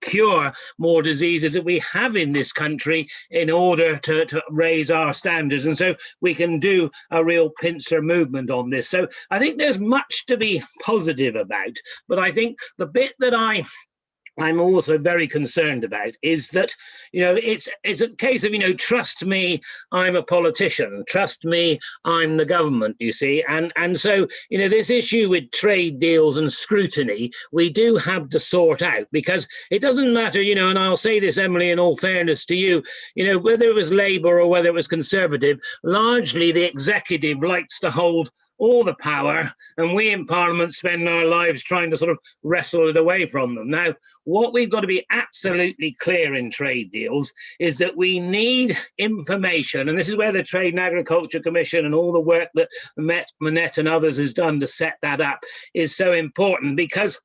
cure more diseases that we have in this country in order to raise our standards. And so we can do a real pincer movement on this. So I think there's much to be positive about, but I think the bit that I'm also very concerned about is that, you know, it's a case of, you know, trust me, I'm a politician, trust me, I'm the government, you see. And so, you know, this issue with trade deals and scrutiny, we do have to sort out, because it doesn't matter, you know, and I'll say this, Emily, in all fairness to you, you know, whether it was Labour or whether it was Conservative, largely the executive likes to hold all the power, and we in Parliament spend our lives trying to sort of wrestle it away from them. Now, what we've got to be absolutely clear in trade deals is that we need information, and this is where the Trade and Agriculture Commission and all the work that Manette and others has done to set that up is so important, because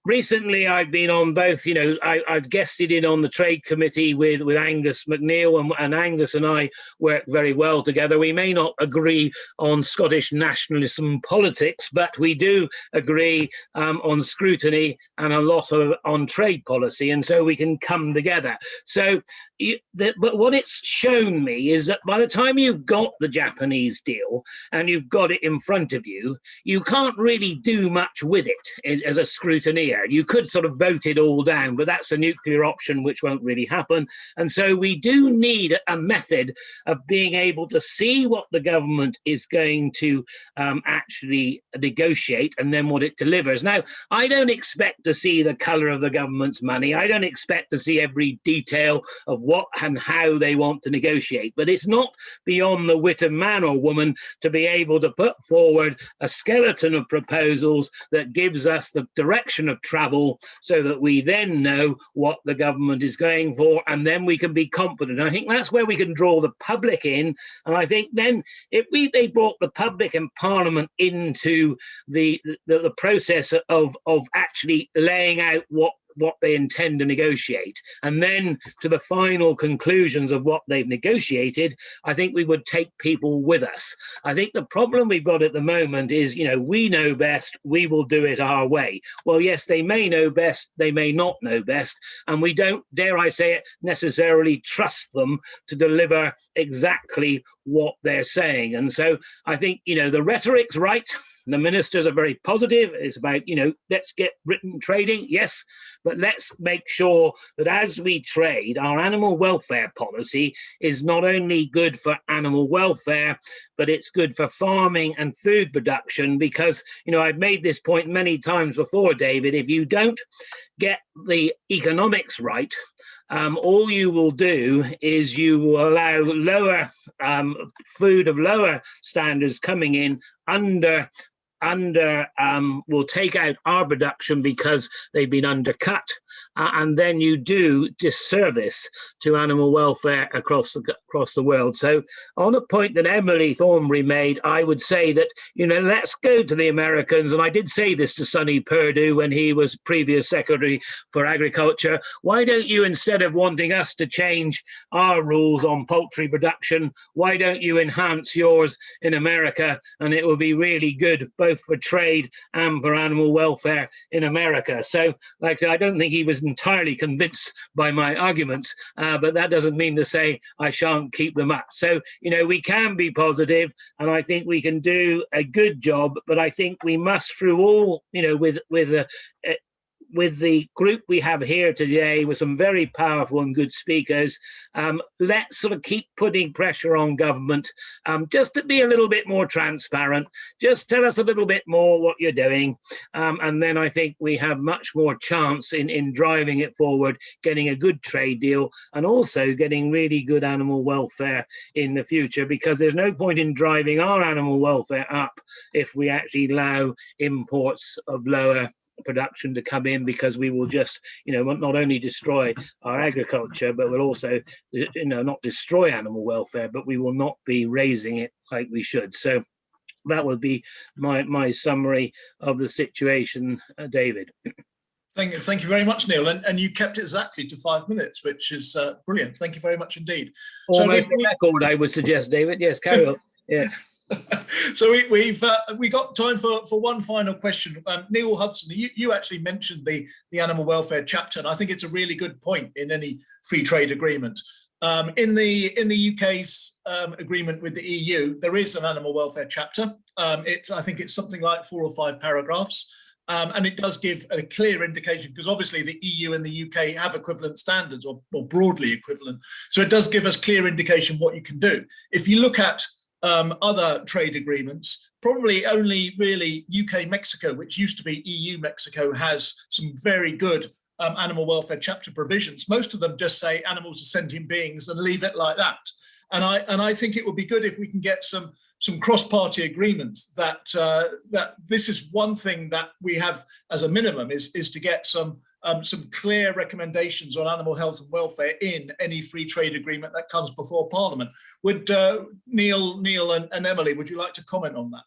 recently I've been on both, you know, I've guested in on the Trade Committee with Angus McNeill, and Angus and I work very well together. We may not agree on Scottish nationalism politics, but we do agree on scrutiny and a lot on trade policy, and so we can come together. So, but what it's shown me is that by the time you've got the Japanese deal and you've got it in front of you, you can't really do much with it as a scrutineer. You could sort of vote it all down, but that's a nuclear option, which won't really happen. And so we do need a method of being able to see what the government is going to actually negotiate and then what it delivers. Now, I don't expect to see the colour of the government's money. I don't expect to see every detail of what and how they want to negotiate. But it's not beyond the wit of man or woman to be able to put forward a skeleton of proposals that gives us the direction of travel, so that we then know what the government is going for, and then we can be confident. And I think that's where we can draw the public in. And I think then if they brought the public and Parliament into the process of actually laying out what they intend to negotiate, and then to the final conclusions of what they've negotiated, I think we would take people with us. I think the problem we've got at the moment is, we know best, we will do it our way. Well, yes, they may know best, they may not know best, and we don't, dare I say it, necessarily trust them to deliver exactly what they're saying. And so I think, the rhetoric's right. The ministers are very positive. It's about, let's get Britain trading, yes, but let's make sure that as we trade, our animal welfare policy is not only good for animal welfare, but it's good for farming and food production. Because, I've made this point many times before, David, if you don't get the economics right, all you will do is you will allow lower food of lower standards coming in will take out our production because they've been undercut, and then you do disservice to animal welfare across the world. So on a point that Emily Thornberry made, I would say that, let's go to the Americans. And I did say this to Sonny Perdue when he was previous Secretary for Agriculture. Why don't you, instead of wanting us to change our rules on poultry production, why don't you enhance yours in America? And it will be really good both for trade and for animal welfare in America. So, like I said, I don't think he was entirely convinced by my arguments, but that doesn't mean to say I shan't keep them up. So, we can be positive, and I think we can do a good job, but I think we must, through all, with the group we have here today, with some very powerful and good speakers, let's sort of keep putting pressure on government, just to be a little bit more transparent. Just tell us a little bit more what you're doing, and then I think we have much more chance in driving it forward, getting a good trade deal, and also getting really good animal welfare in the future, because there's no point in driving our animal welfare up if we actually allow imports of lower production to come in, because we will just not only destroy our agriculture, but we'll also not destroy animal welfare, but we will not be raising it like we should. So that would be my summary of the situation, David. Thank you very much, Neil, and you kept it exactly to 5 minutes, which is brilliant. Thank you very much indeed. Almost a record, I would suggest, David. Yes, carry on. Yeah. So we got time for one final question. Neil Hudson, you actually mentioned the animal welfare chapter, and I think it's a really good point in any free trade agreement. In the UK's agreement with the EU, there is an animal welfare chapter. I think it's something like 4 or 5 paragraphs. And it does give a clear indication, because obviously the EU and the UK have equivalent standards, or broadly equivalent. So it does give us clear indication what you can do. If you look at other trade agreements, probably only really UK-Mexico, which used to be EU-Mexico, has some very good animal welfare chapter provisions. Most of them just say animals are sentient beings and leave it like that. And I think it would be good if we can get some cross-party agreements that this is one thing that we have as a minimum, is to get some clear recommendations on animal health and welfare in any free trade agreement that comes before Parliament. Would Neil and Emily, would you like to comment on that?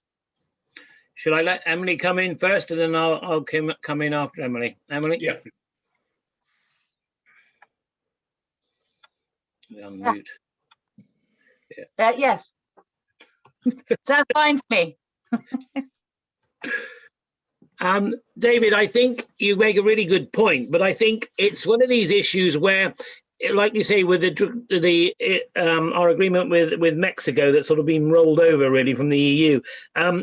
Should I let Emily come in first, and then I'll come in after Emily? Emily? Yeah. Unmute. Yeah. Yes. Sounds fine to me. David, I think you make a really good point, but I think it's one of these issues where, like you say, with our agreement with Mexico that's sort of been rolled over really from the EU,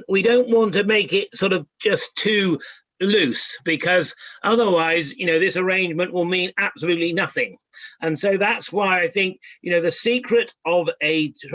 we don't want to make it sort of just too loose, because otherwise, this arrangement will mean absolutely nothing. And so that's why I think, the secret of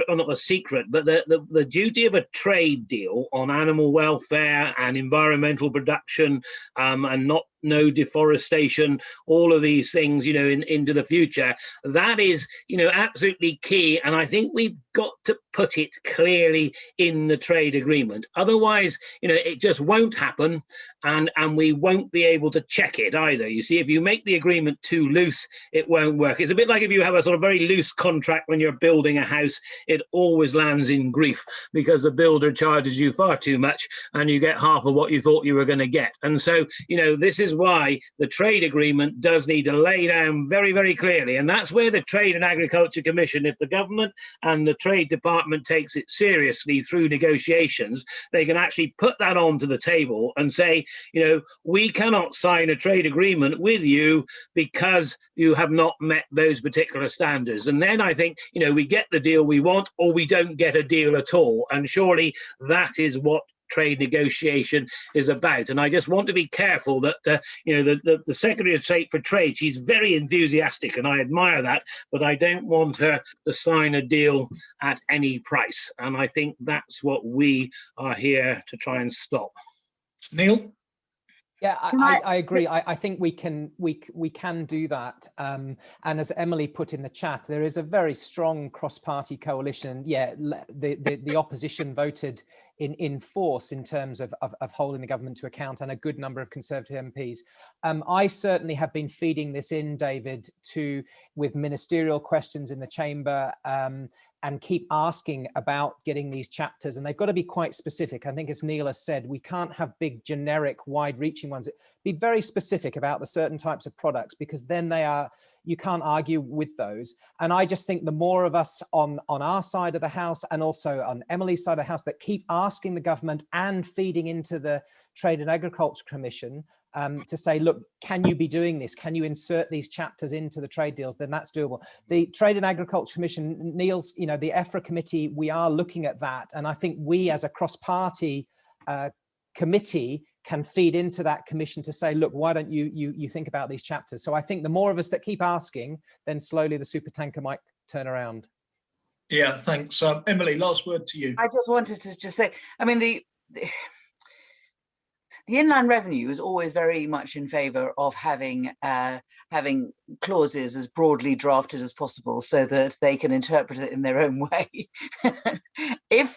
not the secret, but the duty of a trade deal on animal welfare and environmental production, and no deforestation, all of these things, into the future, that is, absolutely key. And I think we've got to put it clearly in the trade agreement. Otherwise, it just won't happen, and we won't be able to check it either. You see, if you make the agreement too loose, it won't work. It's a bit like if you have a sort of very loose contract when you're building a house, it always lands in grief because the builder charges you far too much and you get half of what you thought you were going to get. And so, this is why the trade agreement does need to lay down very, very clearly. And that's where the Trade and Agriculture Commission, if the government and the Trade Department takes it seriously through negotiations, they can actually put that onto the table and say, we cannot sign a trade agreement with you because you have not met those particular standards. And then I think, we get the deal we want, or we don't get a deal at all. And surely that is what trade negotiation is about. And I just want to be careful that the Secretary of State for Trade, she's very enthusiastic and I admire that, but I don't want her to sign a deal at any price. And I think that's what we are here to try and stop. Neil? Yeah, I agree. I think we can do that. And as Emily put in the chat, there is a very strong cross-party coalition. Yeah, the opposition voted in force in terms of holding the government to account, and a good number of Conservative MPs. I certainly have been feeding this in, David, with ministerial questions in the chamber, and keep asking about getting these chapters, and they've got to be quite specific. I think, as Neil has said, we can't have big, generic, wide-reaching ones. Be very specific about the certain types of products, because then you can't argue with those. And I just think the more of us on our side of the house, and also on Emily's side of the house, that keep asking the government and feeding into the Trade and Agriculture Commission to say, look, can you be doing this? Can you insert these chapters into the trade deals? Then that's doable. The Trade and Agriculture Commission, Neil's, the EFRA committee, we are looking at that. And I think we, as a cross-party committee, can feed into that commission to say, look, why don't you think about these chapters? So I think the more of us that keep asking, then slowly the supertanker might turn around. Yeah, thanks. Emily, last word to you. I just wanted to just say, I mean, the Inland Revenue is always very much in favour of having clauses as broadly drafted as possible, so that they can interpret it in their own way. If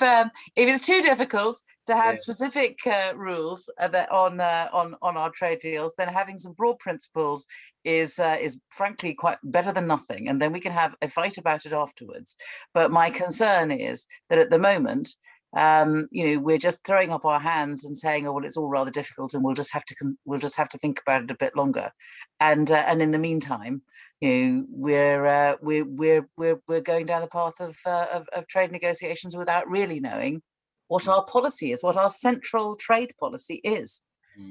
it's too difficult to have specific rules on our trade deals, then having some broad principles is frankly quite better than nothing, and then we can have a fight about it afterwards. But my concern is that at the moment, we're just throwing up our hands and saying, oh well, it's all rather difficult, and we'll just have to think about it a bit longer. And in the meantime, we're going down the path of trade negotiations without really knowing what our policy is, what our central trade policy is.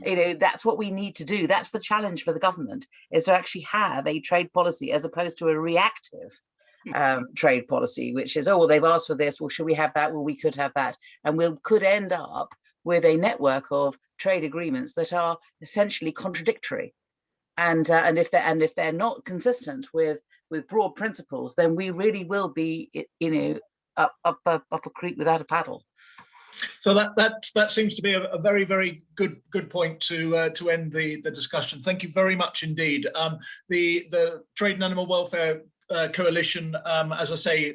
That's what we need to do. That's the challenge for the government, is to actually have a trade policy as opposed to a reactive trade policy, which is, oh well, they've asked for this, well, should we have that? Well, we could have that, and we could end up with a network of trade agreements that are essentially contradictory, and if they're not consistent with broad principles, then we really will be up a creek without a paddle. So that seems to be a very, very good point to end the discussion. Thank you very much indeed. The Trade and Animal Welfare Coalition, as I say,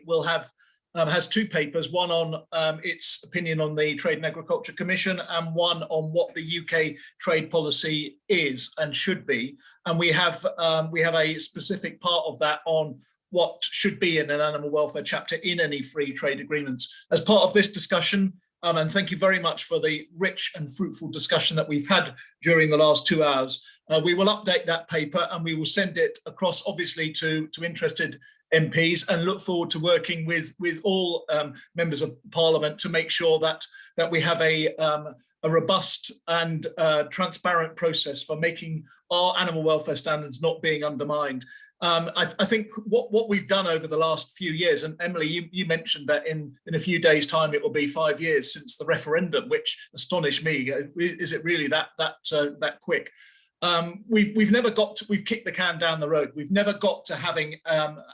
has two papers, one on its opinion on the Trade and Agriculture Commission, and one on what the UK trade policy is and should be. And we have a specific part of that on what should be in an animal welfare chapter in any free trade agreements. As part of this discussion, and thank you very much for the rich and fruitful discussion that we've had during the last 2 hours. We will update that paper and we will send it across, obviously, to interested MPs, and look forward to working with all members of Parliament to make sure that we have a robust and transparent process for making our animal welfare standards not being undermined. I think what we've done over the last few years, and Emily, you mentioned that in a few days' time it will be 5 years since the referendum, which astonished me. Is it really that quick? we've never got to, we've kicked the can down the road. We've never got to having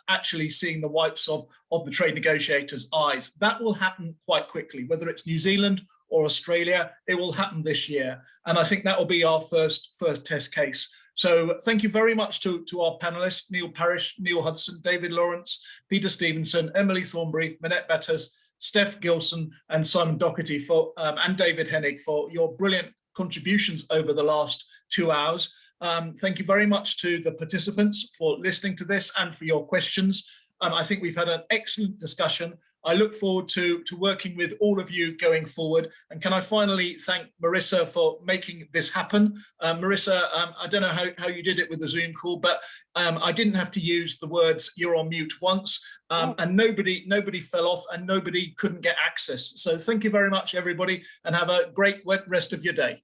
actually seeing the whites of the trade negotiators' eyes. That will happen quite quickly, whether it's New Zealand or Australia, it will happen this year. And I think that will be our first test case. So thank you very much to our panelists, Neil Parish, Neil Hudson, David Lawrence, Peter Stevenson, Emily Thornbury, Minette Betters, Steph Gilson, and Simon Doherty and David Hennig for your brilliant contributions over the last 2 hours. Thank you very much to the participants for listening to this and for your questions. I think we've had an excellent discussion. I look forward to working with all of you going forward. And can I finally thank Marissa for making this happen? Marissa, I don't know how you did it with the Zoom call, but I didn't have to use the words "you're on mute" once, and nobody fell off and nobody couldn't get access. So thank you very much, everybody, and have a great rest of your day.